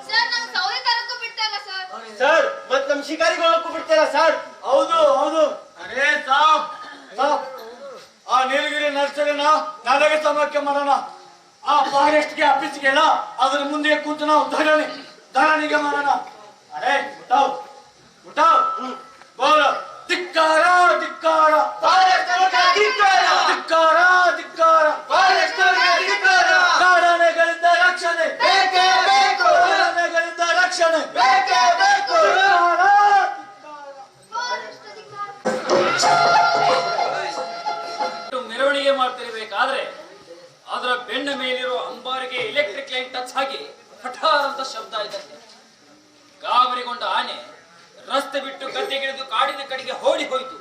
ಸರ್ ನಮ್ ಸೌದೆ ತರಕ್ಕೂ ಬಿಡ್ತಾರ ಸರ್. ಸರ್ ಮತ್ ನಮ್ ಶಿಕಾರಿಗಳು ಬಿಡ್ತಾರ ಸರ್. ಹೌದು ಹೌದು. ಅರೇ ಸಾಬ್ ಸಾಬ್, ಆ ನೀಲಗಿರಿ ನರ್ಸರಿನ ನಾಳೆಗೆ ಸಮಕ್ಕೆ ಮಾಡೋಣ. ಆ ಫಾರೆಸ್ಟ್ ಗೆ ಆಫೀಸ್ಗೆಲ್ಲ ಅದ್ರ ಮುಂದೆ ಕೂತು ನಾವು ಧರಣಿಗೆ ಮಾಡೋಣ. ಅರೇ ಉಟಾವ್ ಉಟಾವ್ ಬೋಲ ಧಿಕ್ಕಾರ ಧಿಕ್ಕಾರ ಧಿಕ್ಕಾರ ಧಿಕ್ಕಾರ ಕಾಡಾನೆಗಳಿಂದ ರಕ್ಷಣೆ ಬೇಕೇ ಬೇಕು. ಕಾಡಾನೆಗಳಿಂದ ರಕ್ಷಣೆ ಬೇಕೇ ಬೇಕು. ಮೆರವಣಿಗೆ ಮಾಡ್ತಿರ್ಬೇಕಾದ್ರೆ ಅದರ ಬೆನ್ನ ಮೇಲಿರುವ ಅಂಬಾರಿಗೆ ಎಲೆಕ್ಟ್ರಿಕ್ ಲೈನ್ ಟಚ್ ಆಗಿ ಹಠಾರ್ ಅಂತ ಶಬ್ದ ಆಯ್ತಂತೆ. ಗಾಬರಿಗೊಂಡ ಆನೆ ರಸ್ತೆ ಬಿಟ್ಟು ಗದ್ದೆಗಿಳಿದು ಕಾಡಿನ ಕಡೆಗೆ ಓಡಿ ಹೋಯಿತು.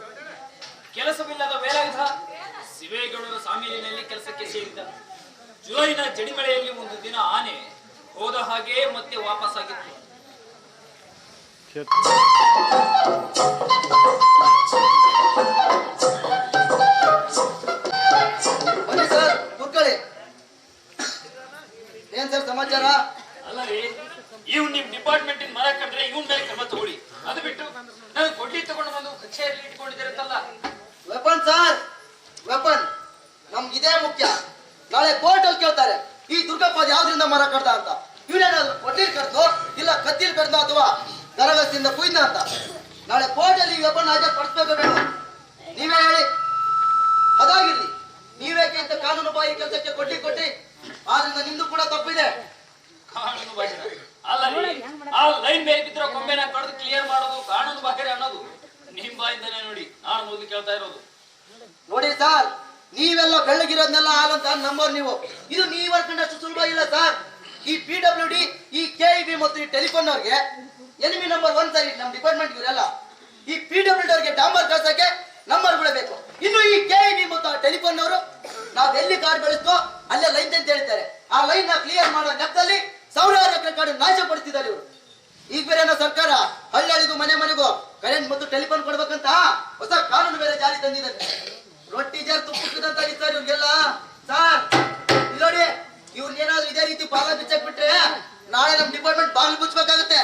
ಕೆಲಸವಿಲ್ಲದ ವೇಲಾಯುಧ ಶಿವೇಗೌಡರ ಸಾಮೀಲಿನಲ್ಲಿ ಕೆಲಸಕ್ಕೆ ಸೇರಿದ. ಜುಲೈನ ಜಡಿಮಳೆಯಲ್ಲಿ ಒಂದು ದಿನ ಆನೆ ಹೋದ ಹಾಗೆ ಮತ್ತೆ ವಾಪಸ್ಸಾಗಿತ್ತು. ಬನ್ನಿ ಸರ್, ಕೂತ್ಕೊಳ್ಳಿ. ಏನ್ ಸರ್ ಸಮಾಚಾರ? ಅಲ್ಲ ರೀ, ಇವ್ ನಿಮ್ ಡಿಪಾರ್ಟ್ಮೆಂಟ್ ಮರ ಕಂಡ್ರೆ ಇವನ್ ಮೇಲೆ ಕ್ರಮ ತಗೊಳ್ಳಿ. ಅದು ಬಿಟ್ಟು ನಾನು ಕೊಡ್ಲಿ ತಗೊಂಡು ಬಂದು ಕಚೇರಿಯಲ್ಲಿ ಇಟ್ಕೊಂಡಿದ್ದೀರಂತಲ್ಲ. ವೆಪನ್ ಸರ್, ವೆಪನ್ ನಮ್ಗೆ ಇದೇ ಮುಖ್ಯ. ನಾಳೆ ಕೋರ್ಟ್ ಅಲ್ಲಿ ಕೇಳ್ತಾರೆ ಈ ದುರ್ಗಪ್ಪ ಯಾವ್ದ್ರಿಂದ ಮರ ಕಡ್ದ ಅಂತ. ಇವನೇನಾದ್ರು ಕೊಡ್ಲಿಲ್ ಕಡ್ದು ಇಲ್ಲ ಕತ್ತಿಲ್ ಕಡ್ದ ಅಥವಾ ದರಗಸ್ತಿಂದ ಕುಯ್ದ ಅಂತ. ನಾಳೆ ಕೋರ್ಟ್ ಅಲ್ಲಿ ಈ ವೆಪನ್ ಹಾಜರು ಪಡಿಸ್ಬೇಕು ಬೇಡ? ನೀವೇ ಹೇಳಿ. ಅದಾಗಿರ್ಲಿ, ನೀವೇಕೆ ಇಂತ ಕಾನೂನು ಬಾಯಿ ಕೆಲಸಕ್ಕೆ ಕೊಟ್ಟಿ ಆದ್ರಿಂದ ನಿಮ್ದು ಕೂಡ ತಪ್ಪಿದೆ. ಕಾನೂನು ಬಾಹಿರ ಅಲ್ಲ ರೀ, ಆ ಲೈನ್ ಮೇಲೆ ಬಿದ್ದಿರೋ ಕೊಂಬೆನ ಕಡ್ದು ಕ್ಲಿಯರ್ ಮಾಡೋದು ಕಾನೂನು ಬಾಹಿರ ಅನ್ನೋದು ನಿಮ್ ಬಾಯಿಂದನೇ ನೋಡಿ ನಾನು ಮೊದಲು ಕೇಳ್ತಾ ಇರೋದು. ನೋಡಿ ಸರ್, ನೀವೆಲ್ಲ ಬೆಳ್ಳಗಿರೋದ್ನೆಲ್ಲ ಆಗಂತ ನಂಬೋರ್ ನೀವು. ಇದು ನೀವ್ ಅನ್ಕೊಂಡಷ್ಟು ಸುಲಭ ಇಲ್ಲ ಸರ್. ಈ PWD, ಈ KEB ಮತ್ತು ಈ ಟೆಲಿಫೋನ್ ಅವ್ರಿಗೆ ಎನಿಮಿ ನಂಬರ್ 1 ಸರ್. ನಮ್ ಡಿಪಾರ್ಟ್ಮೆಂಟ್ ಇವರೆಲ್ಲ ಈ PWD ಅವ್ರಿಗೆ ಡಾಂಬರ್ ಕಳ್ಸಕ್ಕೆ ನಂಬರ್ಗಳು ಬೇಕು. ಇನ್ನು ಈ KEB ಮತ್ತು ಟೆಲಿಫೋನ್ ಅವರು ನಾವ್ ಎಲ್ಲಿ ಕಾರ್ಡ್ ಬೆಳೆಸ್ತೋ ಅಲ್ಲೇ ಲೈನ್ ಅಂತ ಹೇಳ್ತಾರೆ. ಆ ಲೈನ್ ನ ಕ್ಲಿಯರ್ ಮಾಡೋ ಲೆಕ್ಕದಲ್ಲಿ ಸಾವಿರಾರು ಎಕರೆ ಕಾಡು ನಾಶ ಪಡಿಸಿದ್ದಾರೆ ಇವರು. ಈಗ ಬೇರೆ ಸರ್ಕಾರ ಹಳ್ಳಿಗೂ ಮನೆಗೂ ಕರೆಂಟ್ ಮತ್ತು ಟೆಲಿಫೋನ್ ಕೊಡ್ಬೇಕಂತ ಹೊಸ ಕಾನೂನು ಬೇರೆ ಜಾರಿ ತಂದಿದ್ದಾರೆ. ರೊಟ್ಟಿ ಜಾರ್ ತುಪ್ಪದಂತ ಸರ್ ಇವ್ರಿಗೆಲ್ಲ. ಸರ್ ನೋಡಿ, ಇವ್ರಿಗೇನಾದ್ರು ಇದೇ ರೀತಿ ಪಾಲ ಬಿಚ್ಚಕ್ ಬಿಟ್ರೆ ನಾಳೆ ನಮ್ ಡಿಪಾರ್ಟ್ಮೆಂಟ್ ಬಾಗಿಲು ಮುಚ್ಚಬೇಕಾಗುತ್ತೆ.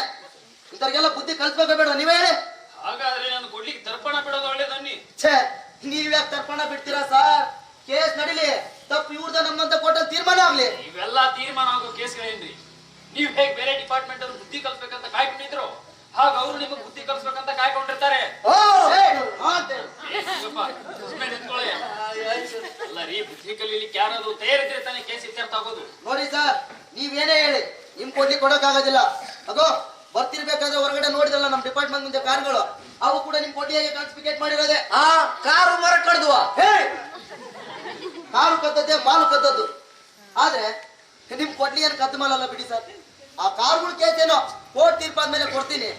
ಇಂಥವ್ರಿಗೆಲ್ಲ ಬುದ್ಧಿ ಕಲ್ಸ್ಬೇಕು ಬೇಡ? ನೀವೇ ಹೇಳಿ. ಹಾಗಾದ್ರೆ ನಾನು ಕೊಡ್ಲಿಕ್ಕೆ ತರ್ಪಣ ಬಿಡೋದು ಒಳ್ಳೇದನ್ನಿ. ಛೇ, ನೀವ್ಯಾಕೆ ತರ್ಪಣ ಬಿಡ್ತೀರಾ ಸರ್? ಕೇಸ್ ನಡಿಲಿ, ತಪ್ಪು ಇವ್ರದ ನಮ್ಮಂತ ಕೊಟ್ಟ ತೀರ್ಮಾನ ಆಗ್ಲಿ. ಇವೆಲ್ಲ ತೀರ್ಮಾನ ಆಗೋ ಕೇಸ್ಗಳೇನ್ರಿ? ನೀವ್ ಹೇಗ್ ಬೇರೆ ಡಿಪಾರ್ಟ್ಮೆಂಟ್ ಅವ್ರು ಬುದ್ಧಿ ಕಲ್ಸ್ಬೇಕಂತ ಕಾಯ್ಕೊಂಡಿದ್ರು ಹಾಗ ಅವ್ರು ನಿಮಗೆ ಬುದ್ಧಿ ಕಲ್ಸ್ಬೇಕಂತ ಕಾಯ್ಕೊಂಡಿರ್ತಾರೆ. ಅಲ್ಲ ರೀ, ಬುದ್ಧಿ ಕಲೀಲಿಕ್ಕೆ ಯಾರಾದ್ರು ತಯಾರಿದ್ರೆ ತಾನೇ ಕೇಸ್ ಇತ್ಯರ್ಥ ಆಗೋದು. ನೋಡಿ ಸರ್, ನೀವೇನೇ ಹೇಳಿ ನಿಮ್ ಕೊಡ್ಲಿಕ್ಕೆ ಕೊಡಕ್ ಆಗೋದಿಲ್ಲ. ಅದೋ ಬರ್ತಿರ್ಬೇಕಾದ್ರೆ ಹೊರಗಡೆ ನೋಡಿದ್ರಲ್ಲ ನಮ್ ಡಿಪಾರ್ಟ್ಮೆಂಟ್ ಮುಂದೆ ಕಾರ್ಗಳು, ಅವು ಕೂಡ ನಿಮ್ ಕೊಡ್ಲಿಗೆ ಕಾನ್ಸ್ಪಿಕೇಟ್ ಮಾಡಿರೋದೆ. ಕಾರು ಮರ ಕಡ್ದುವ ಕಾರು ಕದ್ದದ್ದೇ ಮಾಲು ಕದ್ದದ್ದು. ಆದ್ರೆ ನಿಮ್ ಕೊಡ್ಲಿಯನ್ನು ಕದ್ದು ಮಾಲಲ್ಲ ಬಿಡಿ ಸರ್. ಆ ಕಾರುಗಳ ಕೇಸ್ ಏನೋ ಕೋರ್ಟ್ ತೀರ್ಪಾದ್ಮೇಲೆ ಕೊಡ್ತೀನಿ.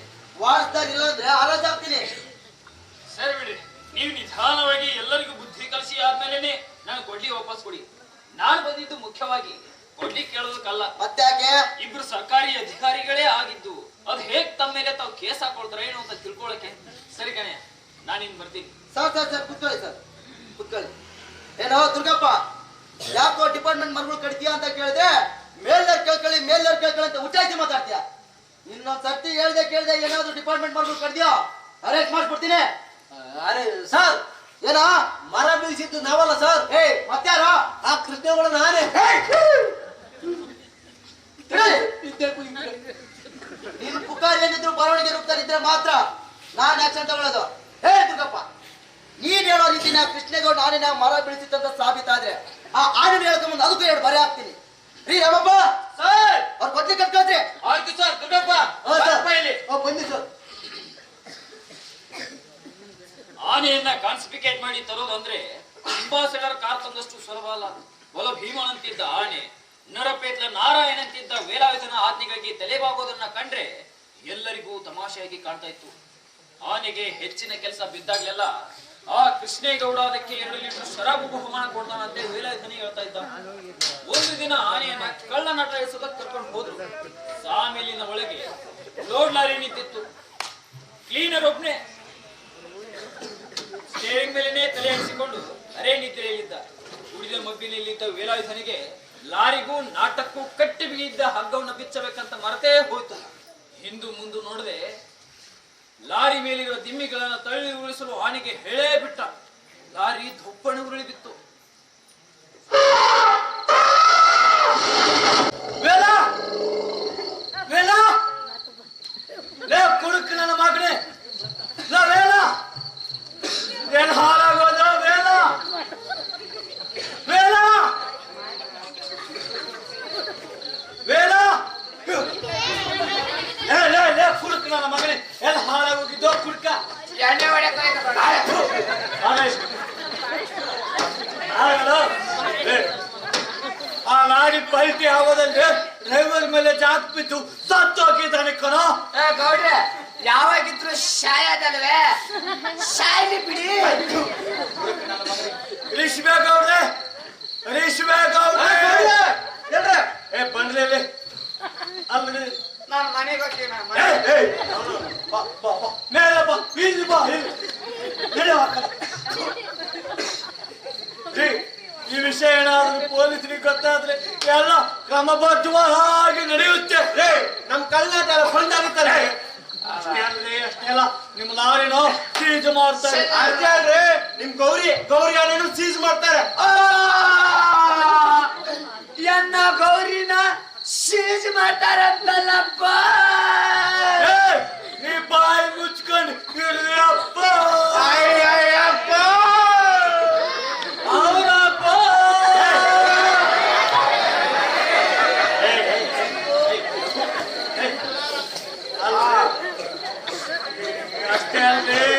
ವಾರಸ್ದಾಗ ಇಲ್ಲ ಅಂದ್ರೆ ಹರಾಜಾಗ್ತೀನಿ. ಸರಿ ಬಿಡ್ರಿ, ನೀವು ನಿಧಾನವಾಗಿ ಎಲ್ಲರಿಗೂ ಬುದ್ಧಿ ಕಲಿಸಿ ಆದ್ಮೇಲೆ ನಾನು ಕೊಡ್ಲಿ ವಾಪಸ್ ಕೊಡಿ. ನಾನು ಬಂದಿದ್ದು ಮುಖ್ಯವಾಗಿ ಕೊಡ್ಲಿ ಕೇಳೋದಕ್ಕಲ್ಲ. ಮತ್ತ್ಯಾಕೆ? ಇಬ್ರು ಸರ್ಕಾರಿ ಅಧಿಕಾರಿಗಳೇ ಆಗಿದ್ದು ಅದ್ ಹೇಗ್ ತಮ್ಮ ಮೇಲೆ ತಾವು ಕೇಸ್ ಹಾಕೊಳ್ತಾರ ಏನು ಅಂತ ತಿಳ್ಕೊಳಕ್ಕೆ. ಸರಿ ಕಣೆ, ನಾನಿನ್ ಬರ್ತೀನಿ. ಸರ್ ಸರ್ ಸರ್ ಕೂತ್ಕೊಳ್ಳಿ ಸರ್, ಕೂತ್ಕೊಳ್ಳಿ. ಏನೋ ದುರ್ಗಪ್ಪ, ಯಾಕೋ ಡಿಪಾರ್ಟ್ಮೆಂಟ್ ಮರಗಳು ಕಡಿತೀಯ ಅಂತ ಕೇಳಿದ್ರೆ ಮೇಲ್ದರ್ ಕೇಳ್ಕೊಳ್ಳಿ ಅಂತ ಉಚ್ಚಾಯಿಸಿ ಮಾತಾಡ್ತೀಯ. ಇನ್ನೊಂದ್ ಸರ್ತಿ ಕೇಳ್ದೆ ಏನಾದ್ರು ಡಿಪಾರ್ಟ್ಮೆಂಟ್ ಮರಗಳು ಕಡ್ದಿಯೋ ಅರೆಸ್ಟ್ ಮಾಡ್ಬಿಡ್ತೀನಿ. ಅರೆ ಸರ್, ಏನೋ ಮರ ಬೀಳಿಸಿದ್ದು ನಾವಲ್ಲ ಸರ್. ಮತ್ಯಾರ? ಆ ಕೃಷ್ಣಗಳು ನಾನೇ. ನಿನ್ ಪುಕಾರ್ ಏನಿದ್ರು ಬರವಣಿಗೆ ರೂಪದಲ್ಲಿದ್ರೆ ಮಾತ್ರ ನಾನ್ ಆಕ್ಷನ್ ತಗೊಳ್ಳೋದು. ದುರ್ಗಪ್ಪ, ನೀನ್ ಹೇಳೋ ರೀತಿನ ಕೃಷ್ಣೇಗೌಡ ಆನೆನ ಮರ ಬೀಳಿಸಿತ್ತಂತ ಸಾಬೀತಾದ್ರೆ ಆ ಆನೆ ಹೇಳ್ಕೊಂಬಂದು ಅದಕ್ಕೂ 2 ಬರೆ ಹಾಕ್ತೀನಿ. ರೀ ರಾಮಪ್ಪ ಸರ್, ಅವ್ರು ಕೊಡ್ಲಿ ಕಟ್ಕೊಳ್ರಿ. ಆಯ್ತು ಸರ್. ದುರ್ಗಪ್ಪ ಬನ್ನಿ ಸರ್. ಆನೆಯನ್ನ ಕಾನ್ಸ್ಪಿಕೇಟ್ ಮಾಡಿ ತರೋದು ಅಂದ್ರೆ ಅಂಬಾಸಡರ್ ಕಾರ್ ತಂದಷ್ಟು ಸುಲಭ ಅಲ್ಲ. ಒಲ ಭೀಮನಂತಿದ್ದ ಆನೆ, ನರಪೇತ್ಲ ನಾರಾಯಣಂತಿದ್ದ ವೇಲಾಯುಧನ ಆಜ್ಞೆಗಾಗಿ ತಲೆಬಾಗೋದನ್ನ ಕಂಡ್ರೆ ಎಲ್ಲರಿಗೂ ತಮಾಷೆಯಾಗಿ ಕಾಣ್ತಾ ಇತ್ತು. ಆನೆಗೆ ಹೆಚ್ಚಿನ ಕೆಲಸ ಬಿದ್ದಾಗ್ಲೆಲ್ಲ ಆ ಕೃಷ್ಣೇಗೌಡ ಅದಕ್ಕೆ 2 ಲೀಟರ್ ಶರಾಬು ಬಹುಮಾನ ಕೊಡ್ತಾನಂತೆ ವೇಲಾಯುಧನಿಗೆ ಹೇಳ್ತಾ ಇದ್ದ. ಒಂದು ದಿನ ಆನೆಯನ್ನ ಕಳ್ಳ ನಟ ಎಸೋದಕ್ಕೆ ಕರ್ಕೊಂಡು ಹೋದ್ರು. ಸಾಮಿಲಿನ ಒಳಗೆ ಲೋಡ್ ಲಾರಿ ನಿಂತಿತ್ತು. ಕ್ಲೀನರ್ ಒಬ್ನೇ ಸ್ಟೇರಿಂಗ್ ಮೇಲೆನೆ ತಲೆ ಎಣಿಸಿಕೊಂಡು ಅರೆ ನಿದ್ರೆಯಲ್ಲಿದ್ದ. ಉಳಿದ ಮಬ್ಬಿನಲ್ಲಿದ್ದ ವೇಲಾಯುಧನಿಗೆ ಲಾರಿಗೂ ನಾಟಕ್ಕೂ ಕಟ್ಟಿ ಬಿಗಿದ್ದ ಹಗ್ಗವನ್ನು ಬಿಚ್ಚಬೇಕಂತ ಮರೆತೇ ಹೋಯ್ತು. ಹಿಂದು ಮುಂದು ನೋಡದೆ ಲಾರಿ ಮೇಲಿರುವ ದಿಮ್ಮಿಗಳನ್ನು ತಳ್ಳಿ ಉರುಳಿಸಲು ಆನೆಗೆ ಹೇಳೇ ಬಿಟ್ಟ. ಲಾರಿ ಧೊಪ್ಪಣೆ ಉರುಳಿ ಬಿತ್ತು. ವೇಲಾ ವೇಲಾ ಲೇ ಕುಡುಕ ನನ್ನ ಮಗನೇ, ಲೇ ವೇಲಾ ಏನ್ ಹಾಳಾಗೋದ ವೇಲಾ ವೇಲಾ ವೇಲಾ ಲೇ ಕುಡುಕ ನನ್ನ ಮಗನೇ, ಎಲ್ಲ ಹಾಳಾಗೋಗಿದ್ದೋ ಕುಡುಕ. ಎಣ್ಣೆ ಹೊಡೆಯಕ್ಕೆ ಹೋಯ್ತು ಕಣ. ಆ ಲಾರಿ ಪಲ್ಟಿ ಆಗೋದಂದ್ರೆ ಡ್ರೈವರ್ ಮೇಲೆ ಜಾಕ್ ಬಿದ್ದು ಸತ್ತು ಹೋಗಿದ್ದಾನೆ ಕಣೋ. ಗೌಡ್ರೆ ಯಾವಾಗಿದ್ರು ಶಾಯದಲ್ವೇ, ಶಾಯಿ ಬಿಡಿ. ರೇಷ್ಮೆ ಗೌಡ್ರೆ ಏ ಬಂದ್ರೆ ಅಲ್ಲಿ ನಾನು ಮನೆಗೆ ಹೋಗ್ತೀನಿ. ಮೇಲೆ ಬಾ, ಇಲ್ಲಿ ಬಾ, ಇಲ್ಲಿ ನಡೆಯುವ. ಈ ವಿಷಯ ಏನಾದ್ರೂ ಪೊಲೀಸರಿಗೆ ಗೊತ್ತಾದ್ರೆ ಎಲ್ಲ ಕ್ರಮಬದ್ಧವಾಗಿ ನಡೆಯುತ್ತೆ. ನಮ್ ಕಳ್ಳಾಟ ಎಲ್ಲ ಕೊಂಡಾಗುತ್ತಾರೆ. ಅಷ್ಟೇ ಅಲ್ಲ, ನಿಮ್ ಲಾರಿನೋ ಸೀಜ್ ಮಾಡ್ತಾರೆ. ಅಷ್ಟೇ ಅಲ್ರಿ, ನಿಮ್ ಗೌರಿ ಆನೆನೂ ಸೀಜ್ ಮಾಡ್ತಾರೆ. ಎನ್ನ ಗೌರಿನ ಸೀಜ್ ಮಾಡ್ತಾರಂತಲ್ಲಪ್ಪ. ನೀ ಬಾಯಿ ಮುಚ್ಕೊಂಡು ಇರ್ಲಪ್ಪ. ಅವರಪ್ಪ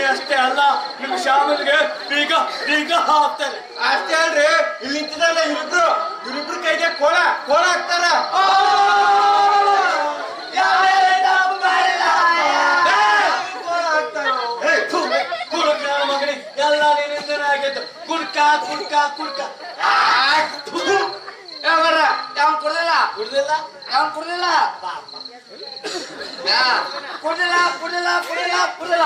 ಅಷ್ಟೇ ಅಲ್ಲ, ನಿಮ್ ಶಾಮಿಲ್ಗೆ ಬೀಗ ಹಾಕ್ತಾರೆ. ಅಷ್ಟೇ ಅಲ್ರಿ, ಇಲ್ಲಿ ನಿಂತಿದ್ದಲ್ಲ ಇವ್ರಿಬ್ರು ಕೈಗೆ ಕೋಳ ಹಾಕ್ತಾರ. ಮಗನಿ ಎಲ್ಲ ನೀನಿಂದನೇ ಆಗಿದ್ದು. ಕುಡ್ಕ ಯಾವನ್ ಕುಡ್ದಿಲ್ಲ ಕುಡ್ದಿಲ್ಲ ಯಾವನ್ ಕುಡ್ದಿಲ್ಲ ಕುಡ್ದಿಲ್ಲ.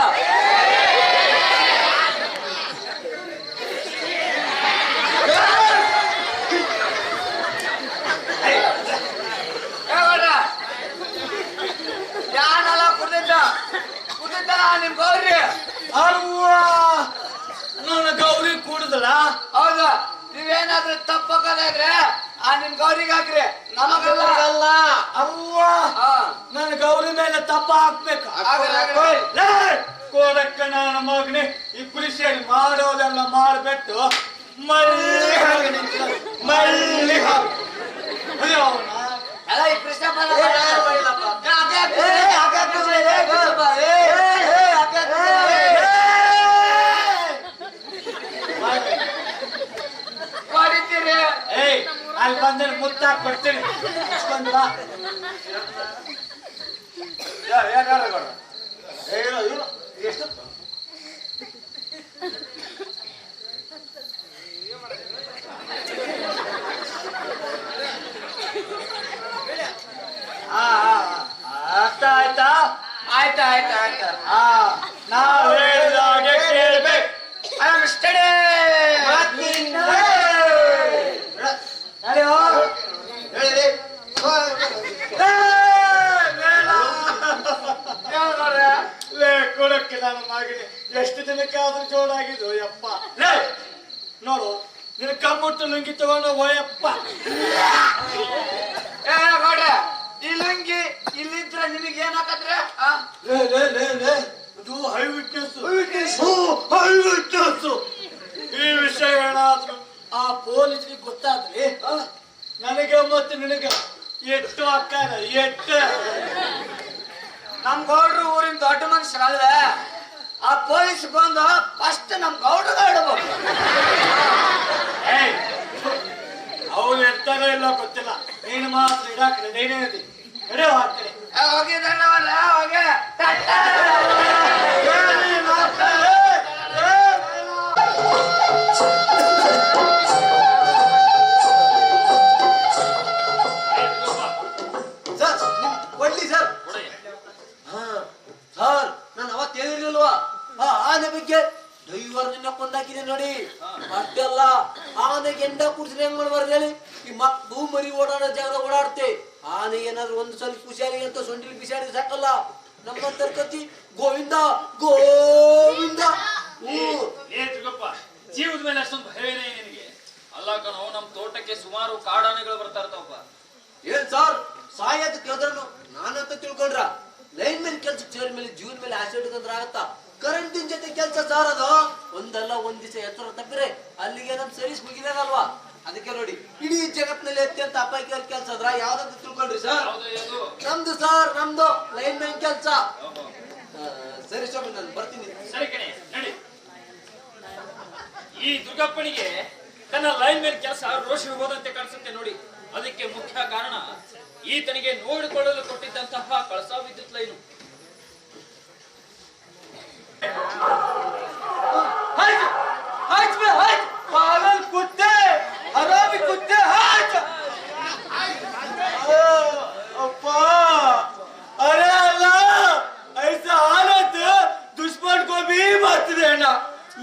ಯಾನೆಲ್ಲ ಕುಡ್ದಿದ್ದ ನಿಮ್ ಗೌರಿ. ಅವ್ವ ನನ್ನ ಗೌರಿ ಕುಡ್ದಲ್ಲ. ಹೌದು, ನೀವೇನಾದ್ರೂ ತಪ್ಪಕ್ಕದಾದ್ರೆ ಆ ನಿಮ್ ಗೌರಿಗೆ ಹಾಕ್ರಿ, ನಮಗಲ್ಲ. ಅವ್ವ ನನ್ನ ಗೌರಿ ಮೇಲೆ ತಪ್ಪ ಹಾಕ್ಬೇಕು. ಕೋಡಕ್ಕ ನನ್ನ ಮಗನೇ, ಇಬ್ರು ಸೇರಿ ಮಾಡೋದೆಲ್ಲ ಮಾಡ್ಬಿಟ್ಟು ಮಳ್ಳಿ ಎಲ್ಲ ಈ ಕೃಷ್ಣ ಮಾಡಿದ್ದೀರಿ. ಅಲ್ಲಿ ಬಂದ್ರೆ ಮುತ್ತಾಕ್ ಕೊಡ್ತೀನಿ. ಬಾ ಎಷ್ಟು ಅರ್ಥ ಆಯ್ತಾ? ಆಯ್ತು. ನಾವ್ ಹೇಳಿದಾಗೆ ಕೇಳ್ಬೇಕು. I am study. ಕೊಡಕ್ಕೆ ನನ್ನ ಮಗನೇ ಎಷ್ಟು ದಿನಕ್ಕಾದ್ರೂ ಜೋಡಾಗಿದ್ದು ಯಪ್ಪ. ನೋಡು, ನಿನ್ ಕಮ್ಮುಟ್ಟು ಲುಂಗಿ ತಗೊಂಡು ಹೋಯಪ್ಪ. ಗೌಡ್ರೆ, ಈ ಲುಂಗಿ ಇಲ್ಲಿದ್ರೆ ನಿಮಗೆ ಏನಾಕತ್ರೆ? ಇದು ಹೈ ವಿಟ್ನೆಸ್. ಈ ವಿಷಯ ಏನಾದ್ರು ಆ ಪೊಲೀಸ್ಗೆ ಗೊತ್ತಾದ್ರೆ ನನಗೆ ಮತ್ತೆ ನಿನಗೆ ಎಷ್ಟು ಅಕ್ಕಾರ ಎಷ್ಟು. ನಮ್ ಗೌಡ್ರು ಊರಿನ ದೊಡ್ಡ ಮನುಷ್ಯರಲ್ವೇ, ಆ ಪೊಲೀಸ್ ಬಂದು ಫಸ್ಟ್ ನಮ್ ಗೌಡ್ರು ಎಲ್ಲೋ ಗೊತ್ತಿಲ್ಲ. ನೀನು ಮಾತ್ರ ಇಡಾಕ ರೆಡಿನೇ ಇದೆ. ಕಡೆ ಹಾಕ್ತೇನೆ. ಹೋಗಿದ್ದಣ್ಣವರ ಹೋಗಿ ಸರ್ ಕೊಡ್ಲಿ ಸರ್. ಹಾ ಸರ್ ನಾನು ಅವತ್ತು ಹೇಳಿರ್ಲಿಲ್ವಾ ಆ ಆನೆ ಬಗ್ಗೆ ಡ್ರೈವರ್ ನಿನ್ನ ಕೊಂದಾಕಿದೆ ನೋಡಿ. ಅಷ್ಟೆಲ್ಲ ಆನೆಗೆ ಎಂಡ ಕೂರ್ಸಿದ್ರೆ ಹೆಂಗ್ ಮಾಡ್ಬಾರ್ದು ಹೇಳಿ. ಈ ಮಕ್ಕಳು ಮರಿ ಓಡಾಡೋ ಜಾಗ ಓಡಾಡ್ತೆ. ಆನೆ ಏನಾದ್ರು ಒಂದು ಸ್ವಲ್ಪ ಖುಷಿಯಾಗಿ ಅಂತ ಸೊಂಡಿಲಿ ಬಿಸಾಡಿದ್ರೆ ಸಾಕಲ್ಲ. ನಮ್ಮ ತರ್ಕತಿ ಗೋವಿಂದ ಗೋವಿಂದ. ಜೀವದ ಮೇಲೆ ಅಷ್ಟೊಂದು ಭಯವೇನೇ ನಿನಗೆ? ಅಲ್ಲ ಕಣೋ, ನಮ್ ತೋಟಕ್ಕೆ ಸುಮಾರು ಕಾಡಾನೆಗಳು ಬರ್ತಾ ಇರ್ತಾವಪ್ಪ. ಏನ್ ಸರ್ ಸಾಯತ್ ಕೇಳಿದ್ರು ನಾನಂತ ತಿಳ್ಕೊಂಡ್ರ ಲೈನ್ ಮೇಲೆ ಕೆಲ್ಸ ಚೇರ್ ಮೇಲೆ ಜೀವನ ಮೇಲೆ ಆಸೆ ಇಟ್ಕೊಂಡ್ರ ಆಗತ್ತಾ? ಕರೆಂಟಿನ ಜೊತೆ ಕೆಲ್ಸ ಸರ್ ಅದು. ಒಂದಲ್ಲ ಒಂದ್ ದಿವಸ ಎತ್ತರ ತಪ್ಪಿದ್ರೆ ಅಲ್ಲಿಗೆ ನಮ್ ಸರ್ವಿಸ್ ಮುಗಿದಾಗಲ್ವಾ? ಅದಕ್ಕೆ ನೋಡಿ ಇಡೀ ಜಗತ್ನಲ್ಲಿ ಅತ್ಯಂತ ಅಪಾಯಕಾರಿ ಕೆಲಸ ಅದ್ರ ಯಾವ್ದಂತ ತಿಳ್ಕೊಂಡ್ರಿ ಸರ್? ನಮ್ದು ಸರ್, ನಮ್ದು ಲೈನ್ ಮ್ಯಾನ್ ಕೆಲ್ಸ. ಸರಿ ಸ್ವಾಮಿ ನಾನು ಬರ್ತೀನಿ. ಸರಿ ಕಣೆ ನಡಿ. ಈ ದುರ್ಗಪ್ಪನಿಗೆ ತನ್ನ ಲೈನ್ ಮೇಲೆ ಕೆಲಸ ರೋಷಿ ಹೋದಂತೆ ಕಾಣಿಸುತ್ತೆ ನೋಡಿ. ಅದಕ್ಕೆ ಮುಖ್ಯ ಕಾರಣ ಈತನಿಗೆ ನೋಡಿಕೊಳ್ಳಲು ಕೊಟ್ಟಿದ್ದಂತಹ ಕಳಸಾ ವಿದ್ಯುತ್ ಲೈನು. पागल कुत्ते, हरामी कुत्ते, हाथ! अप्पा, अरे अल्लाह, ऐसा हालत दुश्मन को भी मत देना.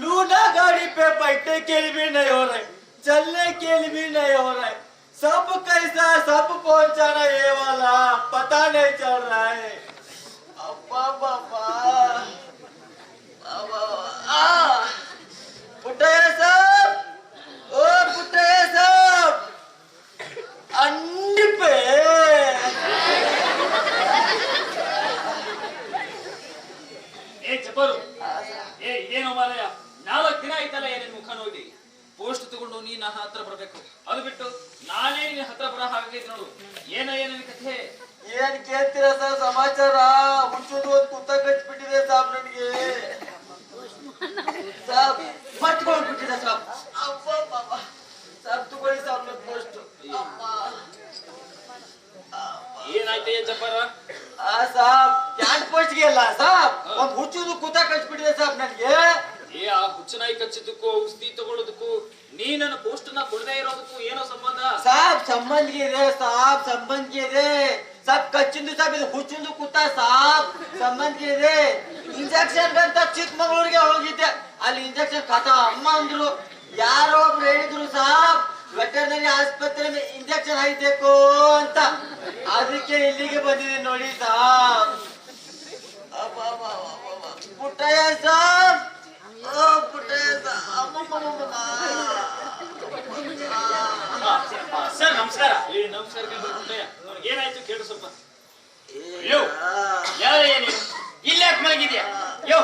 लूना गाड़ी पे बैठने के लिए भी नहीं हो रहे, चलने के लिए भी नहीं हो रहे. सब कैसा सब पहुंचाना ये वाला पता नहीं चल रहा है. अप्पा बाबा, पुट्टಯ್ಯ साहब, ओ पुट्टಯ್ಯ साहब, अंडी पे ಚಪರು ಇದೇನೋ ಮಾರಾಯ, 4 ದಿನ ಆಯ್ತಲ್ಲ ಏನೇನ್ ಮುಖ ನೋಡಿ. ಪೋಸ್ಟ್ ತಗೊಂಡು ನೀನ್ ನನ್ನ ಹತ್ರ ಬರ್ಬೇಕು. ಅದು ಬಿಟ್ಟು ನಾನೇ ನಿನ್ನ ಹತ್ರ ಬರ ಹಾಗೆ ನೋಡು. ಏನೇನ್ ಕಥೆ? ಏನ್ ಕೇಳ್ತೀರಾ ಸರ್ ಸಮಾಚಾರ? ಹುಚ್ಚುದು ಒಂದು ಕುತ್ತ ಕಟ್ಬಿಟ್ಟಿದೆ ಸಾಬ್ ನನಗೆ. ಸಾಬ್ ಮಟ್ಕೊಂಡ್ಬಿಟ್ಟಿದೆ ಸಾಬ್. ಸಾಬ್ ತಗೊಳ್ಳಿ ಸಾಬ್ ನನ್ನ ಪೋಸ್ಟ್. ಏನಾಯ್ತಯ್ಯ ಚಪ್ಪರ? ಸಾಬ್ ಕ್ಯಾಂಟ್ ಪೋಸ್ಟ್ಗೆ ಅಲ್ಲ ಸಾಬ್, ಒಂದ್ ಹುಚ್ಚುದು ಕುತ್ತ ಕಟ್ಬಿಟ್ಟಿದೆ ಸಾಬ್ ನನಗೆ. ಆ ಹುಚ್ಚನಾಯಿ ಕಚ್ಚಿದ್ದಕ್ಕೂ ಔಷಧಿ ತಗೊಳ್ಳೋದಕ್ಕೂ ನೀ ನನ್ನ ಪೋಸ್ಟ್ ನ ಕೊಡದೇ ಇರೋದಕ್ಕೂ ಏನೋ ಸಂಬಂಧ? ಸಾಬ್ ಸಂಬಂಧ ಇದೆ ಸಾಬ್, ಸಂಬಂಧ ಇದೆ ಸಾಬ್. ಕಚ್ಚಿಂದು ಸಾಬ್ ಇದು ಹುಚ್ಚಿಂದು ಕುತ್ತ ಸಾಬ್, ಸಂಬಂಧ ಇದೆ. ಇಂಜೆಕ್ಷನ್ ಅಂತ ಚಿಕ್ಕಮಗಳೂರಿಗೆ ಹೋಗಿದ್ದೆ, ಅಲ್ಲಿ ಇಂಜೆಕ್ಷನ್ ಖಾತಾ ಅಮ್ಮ ಅಂದ್ರು. ಯಾರೋ ಒಬ್ರು ಹೇಳಿದ್ರು ಸಾಬ್ ವೆಟರ್ನರಿ ಆಸ್ಪತ್ರೆ ಇಂಜೆಕ್ಷನ್ ಹಾಯ್ಬೇಕು ಅಂತ. ಅದಕ್ಕೆ ಇಲ್ಲಿಗೆ ಬಂದಿದೆ ನೋಡಿ ಸಾಬ್. ಪುಟ್ಟಯ್ಯ ಸಾಬ್, ಓ ಪುಟ್ಟಯ್ಯ ಸಾಬ್. ಸರ್ ನಮಸ್ಕಾರ. ನಮಸ್ಕಾರ ಏನಾಯ್ತು ಕೇಳು ಸ್ವಲ್ಪ. ಅಯ್ಯೋ ಯಾರೇ ನೀನು? ಇಲ್ಲಿ ಯಾಕೆ ಮಲಗಿದ್ಯಾ? ಯೋ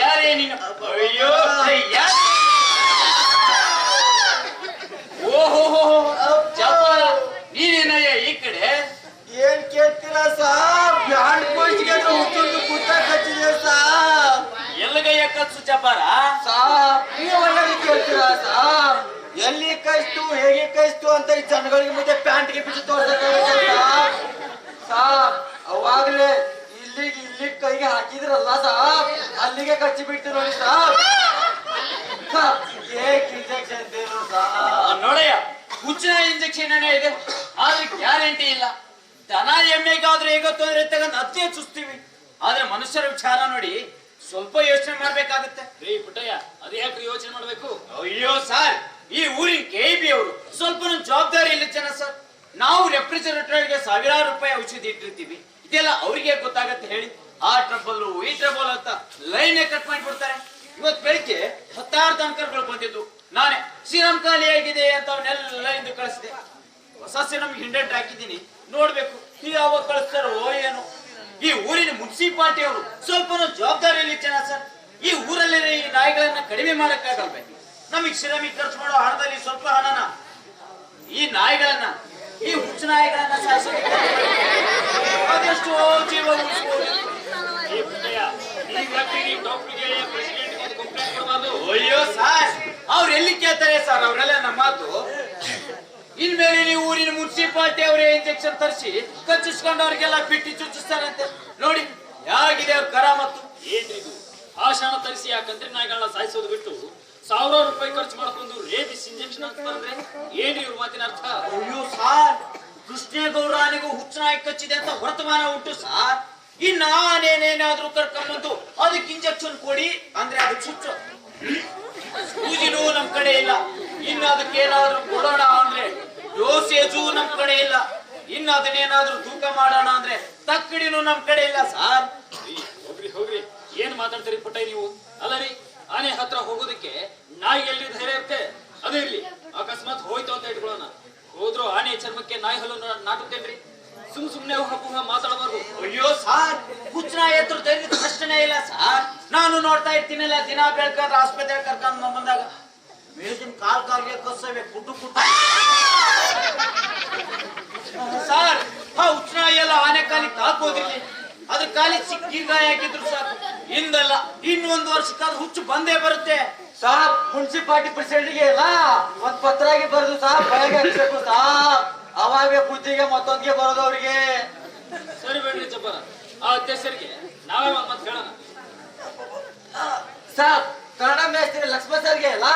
ಯಾರೇ ನೀನು? ಅಯ್ಯೋ ಓಹೋ ಚಪ್ಪಲ, ನೀನೇನಯ್ಯ ಈ ಕಡೆ? ಏನ್ ಕೇಳ್ತೀರಾ ಸಾಬ್? ಹ್ಯಾಂಡ್ ಪೋಸ್ಟ್ಗೆ ಹುಚ್ಚೊಂದು ಕುತ್ತ ಕಚ್ಚಿದೆ ಸಾಬ್. ಎಲ್ಲಿಗಯ್ಯ ಕಚ್ಚು ಚಪಾರ? ಸಾಬ್ ನೀವು ಒಳ್ಳೆ ಕೇಳ್ತೀರಾ ಸಾಬ್? ಎಲ್ಲಿ ಕಚ್ತು ಹೇಗೆ ಕಚ್ತು ಅಂತ ಈ ಜನಗಳಿಗೆ ಮುಂದೆ ಪ್ಯಾಂಟ್ಗೆ ಬಿಟ್ಟು ತೋರ್ಸಕ್ಕಾಗಲ್ಲ ಸಾಬ್. ಅವಾಗ್ಲೇ ಇಲ್ಲಿ ಕೈಗೆ ಹಾಕಿದ್ರಲ್ಲ ಸಾಬ್, ಅಲ್ಲಿಗೆ ಕಚ್ಚಿ ಬಿಟ್ಟು ನೋಡಿ ಸಾಬ್. ಇಂಜೆಕ್ಷನ್ ನೋಡಯ್ಯ, ಹುಚ್ಚಿನ ಇಂಜೆಕ್ಷನ್ ಏನೇ ಇದೆ, ಆದ್ರೆ ಗ್ಯಾರಂಟಿ ಇಲ್ಲ. ದನ ಎಮ್ಮೆಗಾದ್ರೆ ಹೇಗೋ ತೊಂದ್ರೆ ತಗೊಂಡು ಅದೇ ಚುಸ್ತೀವಿ. ಆದ್ರೆ ಮನುಷ್ಯರ ವಿಚಾರ ನೋಡಿ ಸ್ವಲ್ಪ ಯೋಚನೆ ಮಾಡ್ಬೇಕಾಗುತ್ತೆ. ಪುಟ್ಟಯ್ಯ ಅದೇ ಯಾಕೆ ಯೋಚನೆ ಮಾಡ್ಬೇಕು? ಅಯ್ಯೋ ಸರ್, ಈ ಊರಿನ KEB ಅವರು ಸ್ವಲ್ಪ ಜವಾಬ್ದಾರಿ ಇಲ್ಲ ಜನ ಸರ್. ನಾವು ರೆಫ್ರಿಜರೇಟರ್ಗೆ ಸಾವಿರಾರು ರೂಪಾಯಿ ಔಷಧಿ ಇಟ್ಟಿರ್ತೀವಿ, ಇದೆಲ್ಲ ಅವ್ರಿಗೆ ಗೊತ್ತಾಗತ್ತೆ ಹೇಳಿ? ಆ ಟ್ರಬಲ್ ಈ ಟ್ರಬಲ್ ಅಂತ ಲೈನ್ ಕಟ್ ಮಾಡಿಬಿಡ್ತಾರೆ. ಇವತ್ತು ಬೆಳಿಗ್ಗೆ 16 ಟ್ಯಾಂಕರ್ಗಳು ಬಂದಿದ್ದು. ನಾನೇ ಸಿರಂ ಖಾಲಿ ಆಗಿದೆ ಅಂತ ಅವನ್ನೆಲ್ಲ ಇಂದು ಕಳಿಸಿದೆ. ಹೊಸ ಸಿರಂ ಹಿಂಡೆಂಟ್ ಹಾಕಿದ್ದೀನಿ, ನೋಡ್ಬೇಕು ಯಾವಾಗ ಕಳಿಸ್ತಾರೋ ಏನು. ಈ ಊರಿನ ಮುನ್ಸಿಪಾಲಿಟಿ ಅವರು ಸ್ವಲ್ಪ ಜವಾಬ್ದಾರಿಯಲ್ಲಿ ಜನ ಸರ್. ಈ ಊರಲ್ಲಿ ಈ ನಾಯಿಗಳನ್ನ ಕಡಿಮೆ ಮಾಡಕ್ಕಾಗಲ್ವೇ? ನಮಗ್ ಸಿರಮಿಗೆ ಖರ್ಚು ಮಾಡೋ ಹಣದಲ್ಲಿ ಸ್ವಲ್ಪ ಹಣನ ಈ ನಾಯಿಗಳನ್ನ, ಈ ಹುಚ್ಚ ನಾಯಿಗಳನ್ನ ಸಾಯಿಸೋದಕ್ಕೆ ಅದೆಷ್ಟೋ ಜೀವ ಉಳಿಸ್ಬೋದು. ಅಯ್ಯೋ ಸರ್, ಅವ್ರು ಎಲ್ಲಿ ಕೇಳ್ತಾರೆ ಸರ್? ಅವರೆಲ್ಲ ನಮ್ಮ ಮಾತು ಇನ್ಮೇಲೆ ನೀವು ಊರಿನ ಮುನ್ಸಿಪಾಲಿಟಿ ಅವರೇ ಇಂಜೆಕ್ಷನ್ ತರಿಸಿ ಕಚ್ಚಿಸ್ಕೊಂಡವ್ರಿಗೆಲ್ಲ ಬಿಟ್ಟು ಚುಚ್ಚಿಸ್ತಾರಂತೆ. ನೋಡಿ ಹೇಗಿದೆ ಅವ್ರ ಕರಾಮತ್ತು. ಏನ್ರಿ ಇದು ಭಾಷಣ ತರಿಸಿ ಆ ಕಂತ್ರಿ ನಾಯಿಗಳನ್ನ ಸಾಯಿಸೋದು ಬಿಟ್ಟು ಸಾವಿರಾರು ರೂಪಾಯಿ ಖರ್ಚು ಮಾಡ್ಕೊಂಡು ರೇಬಿಸ್ ಇಂಜೆಕ್ಷನ್ ಹಾಕ್ತಾರಂದ್ರೆ ಏನ್ರಿ ಇವ್ರ ಮಾತಿನ ಅರ್ಥ? ಅಯ್ಯೋ ಸಾರ್, ಕೃಷ್ಣೇಗೌಡನಿಗೂ ಹುಚ್ಚು ನಾಯಿ ಕಚ್ಚಿದೆ ಅಂತ ವರ್ತಮಾನ ಉಂಟು ಸಾರ್. ಇನ್ನ ನಾನೇನೇನಾದ್ರೂ ಕರ್ಕೊಂಡ್ಬಂದು ಅದಕ್ಕೆ ಇಂಜೆಕ್ಷನ್ ಕೊಡಿ ಅಂದ್ರೆ ಅದು ಚುಚ್ಚು. ಸೂಜಿನೂ ನಮ್ ಕಡೆ ಇಲ್ಲ. ಇನ್ನು ಅದಕ್ಕೇನಾದ್ರೂ ಕೊಡೋಣ ಅಂದ್ರೆ ಡೋಸೇಜು ನಮ್ ಕಡೆ ಇಲ್ಲ. ಇನ್ನು ಅದನ್ನೇನಾದ್ರೂ ತೂಕ ಮಾಡೋಣ ಅಂದ್ರೆ ತಕ್ಕಡಿನೂ ನಮ್ ಕಡೆ ಇಲ್ಲ ಸಾರ್. ಹೋಗ್ರಿ ಹೋಗ್ರಿ, ಏನ್ ಮಾತಾಡ್ತೀರಿ ಪುಟ್ಟ ನೀವು? ಅಲ್ಲ ರೀ, ಆನೆ ಹತ್ರ ಹೋಗೋದಕ್ಕೆ ನಾಯಿಗೆ ಎಲ್ಲಿ ಧೈರ್ಯ ಇರುತ್ತೆ? ಅದೇ ಇರ್ಲಿ, ಅಕಸ್ಮಾತ್ ಹೋಯ್ತು ಅಂತ ಇಟ್ಕೊಳ್ಳೋಣ. ಹೋದ್ರು ಆನೆ ಚರ್ಮಕ್ಕೆ ನಾಯಿ ಹಲ್ಲು ನಾಟುತ್ತೇನ್ರಿ? ಸುಮ್ನೆ ಹಬ್ಬ ಮಾತಾಡಬಾರ್ದು. ಅಯ್ಯೋ ಸಾರ್, ಹುಚ್ಚನಾಯಿ ಹತ್ರ ಧೈರ್ಯದ ಪ್ರಶ್ನೆ ಇಲ್ಲ ಸಾರ್. ನಾನು ನೋಡ್ತಾ ಇರ್ತೀನಲ್ಲ, ದಿನ ಬೆಳ್ಕಾದ್ರೆ ಆಸ್ಪತ್ರೆ ಕರ್ಕೊಂಡ್ ಬಂದಾಗ ಮೇಜಿನ ಕಾಲ್ಗೆ ಕಸವೆ ಕುಟ್ಟು ಕುಟ್ಟು. ಸಾರ್, ಆ ಹುಚ್ಚನಾಯಿ ಎಲ್ಲ ಆನೆ ಕಾಲಿಗೆ ತಾಕೋದಿರ್ಲಿ, ಅದ್ರ ಕಾಲಿಗೆ ಸಿಕ್ಕಿ ಗಾಯ ಹಾಕಿದ್ರು ಸಾಕು. ಇಂದಲ್ಲ ಇನ್ನೊಂದು ವರ್ಷಕ್ಕಾದ್ರೂ ಹುಚ್ಚು ಬಂದೇ ಬರುತ್ತೆ. ಸಾಬ್, ಮುನ್ಸಿಪಾಲಿಟಿ ಪ್ರೆಸಿಡೆಂಟ್ಗೆ ಎಲ್ಲ ಒಂದ್ ಪತ್ರಾಗಿ ಬರೆದು ಸಾಬ್ ಬಯಗೆ ಹಾಕ್ಬೇಕು ಸಾಬ್. ಅವಾಗ ಬುದ್ಧಿಗೆ ಮತ್ತೊಂದಿಗೆ ಬರೋದು ಅವ್ರಿಗೆ. ಸರಿ ಬೇಡ್ರಿ ಜಬ್ಬರ, ಆ ಅಧ್ಯಕ್ಷರಿಗೆ ನಾವೇ ಒಂದ್ ಮಾತು ಹೇಳೋಣ. ಸಾಬ್, ಕನ್ನಡ ಮೇಸ್ತ್ರಿ ಲಕ್ಷ್ಮಣ ಸರ್ಗೆ ಎಲ್ಲ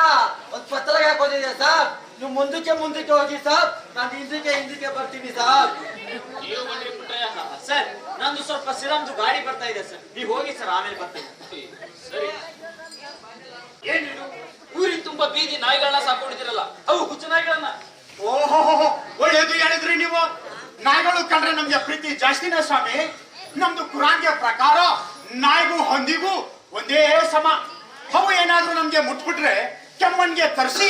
ಒಂದ್ ಪತ್ರಾಗಿ ಹಾಕೋದಿದೆ ಸಾಬ್. ನೀವು ಮುಂದಕ್ಕೆ ಹೋಗಿ ಸಾಬ್, ನಾನು ಹಿಂದಕ್ಕೆ ಬರ್ತೀನಿ ಸಾಬ್. ನೀವು ಬನ್ರಿ ಪುಟ್ಟಯ್ಯ. ಸರ್, ನಂದು ಸ್ವಲ್ಪ ಸಿರಮ್ದು ಗಾಡಿ ಬರ್ತಾ ಇದೆ ಸರ್, ನೀವು ಹೋಗಿ ಸರ್, ಆಮೇಲೆ ಬರ್ತೀನಿ. ಸರಿ. ಏನಿದು ಊರಿನ ತುಂಬಾ ಬೀದಿ ನಾಯಿಗಳನ್ನ ಸಾಕೊಂಡಿದ್ದೀರಲ್ಲ, ಅವು ಹುಚ್ಚು ನಾಯಿಗಳನ್ನ? ಓಹೋ, ಒಳ್ಳೇದು ಹೇಳಿದ್ರಿ ನೀವು. ನಾಯಿಗಳು ಕಂಡ್ರೆ ನಮ್ಗೆ ಪ್ರೀತಿ ಜಾಸ್ತಿನೇ ಸ್ವಾಮಿ. ನಮ್ದು ಕುರಾನ್ಗೆ ಪ್ರಕಾರ ನಾಯಿಗೂ ಹೊಂದಿಗೂ ಒಂದೇ ಸಮ. ಅವು ಏನಾದ್ರೂ ನಮ್ಗೆ ಮುಟ್ಬಿಟ್ರೆ ಕೆಮ್ಮಣ್ಗೆ ತರಿಸಿ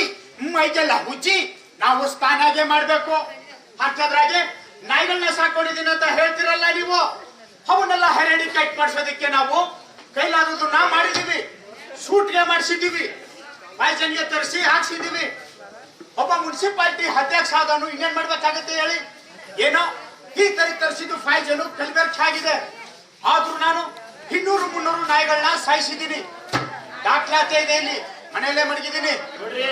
ಮೈಗೆಲ್ಲ ಹುಚ್ಚಿ ನಾವು ಸ್ನಾನಾಗೆ ಮಾಡ್ಬೇಕು. ಹಾಗಾದ್ರಾಗೆ ನಾಯಿಗಳನ್ನ ಸಾಕೊಂಡಿದ್ದೀನಿ ಅಂತ ಹೇಳ್ತಿರಲ್ಲ ನೀವು. ಅವನ್ನೆಲ್ಲ ಹರಡಿ ಕಟ್ ಮಾಡ್ಸೋದಕ್ಕೆ ನಾವು ಕೈಲಾದದ್ದು ನಾ ಮಾಡಿದೀವಿ. ಶೂಟ್ಗೆ ಮಾಡಿಸಿದೀವಿ, ಪಾಯ್ಜನ್ಗೆ ತರಿಸಿ ಹಾಕ್ಸಿದೀವಿ. ಒಬ್ಬ ಮುನ್ಸಿಪಾಲಿಟಿ ಅಧ್ಯಕ್ಷ ಆದವನು ಇನ್ನೇನ್ ಮಾಡ್ಬೇಕಾಗತ್ತೆ ಹೇಳಿ? ಏನೋ ಈ ತರ ತರಿಸಿದ್ದು ಪಾಯ್ಜನು ಕಲ್ಬೆರ್ಕ್ ಆಗಿದೆ. ಆದ್ರೂ ನಾನು 200-300 ನಾಯಿಗಳನ್ನ ಸಾಯಿಸಿದ್ದೀನಿ. ದಾಖಲಾತಿ ಇದೆ ಇಲ್ಲಿ, ಮನೆಯಲ್ಲೇ ಮಡಗಿದ್ದೀನಿ. ನೋಡ್ರಿ,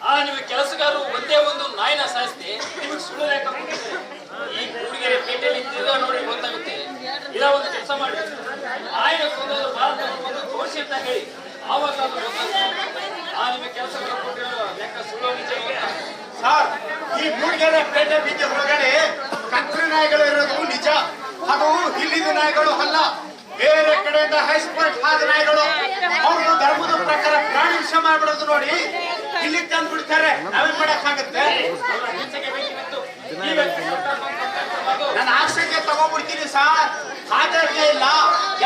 ಆ ನಿಮಗೆ ಕೆಲಸಗಾರರು ಒಂದೇ ಒಂದು ನಾಯಿನ ಸಾಯಿಸ್ತಿ ನಿಮಗೆ ಸುಳ್ಳು ರೇಖ ಕೊಟ್ಟಿದ್ದಾರೆ. ಈ ಕೂಡಿಗೆರೆ ಪೇಟೆಯಲ್ಲಿ ತಿರ್ಗಾ ನೋಡಿ ಗೊತ್ತಾಗುತ್ತೆ. ಇಲ್ಲ, ಒಂದು ಕೆಲಸ ಮಾಡಿ, ನಾಯಿನ ಕೊಂದೋದು ಭಾರತ ಒಂದು ತೋರಿಸಿ ಅಂತ ಹೇಳಿ, ಆವಾಗ ಆ ನಿಮಗೆ ಕೆಲಸಗಾರ ಕೊಟ್ಟಿರೋ ಲೆಕ್ಕ ಸುಳ್ಳು ನಿಜ ಗೊತ್ತಾ? ಸರ್, ಈ ಮೂಡಿಗೆರೆ ಪೇಟೆ ಬೀದಿ ಹೊರಗಡೆ ಕತ್ರಿ ನಾಯಿಗಳು ಇರೋದು ನಿಜ. ಅದು ಇಲ್ಲಿನ ನಾಯಿಗಳು ಅಲ್ಲ, ಬೇರೆ ಕಡೆಯಿಂದ ಹೈಸ್ಪೋರ್ಟ್ ಆದ ನಾಯಿಗಳು. ಅವರು ಧರ್ಮದ ಪ್ರಕಾರ ಪ್ರಾಣಿ ಹಿಂಸೆ ಮಾಡ್ಬಿಡೋದು ನೋಡಿ ಇಲ್ಲಿ ತಂದು ಬಿಡ್ತಾರೆ. ನಾವೇನ್ ಮಾಡಕ್ಕಾಗತ್ತೆ? ನನ್ನ ಆಸೆಗೆ ತಗೊಂಡ್ಬಿಡ್ತೀನಿ ಸರ್, ಆಧಾರ್ಗೆ ಇಲ್ಲ.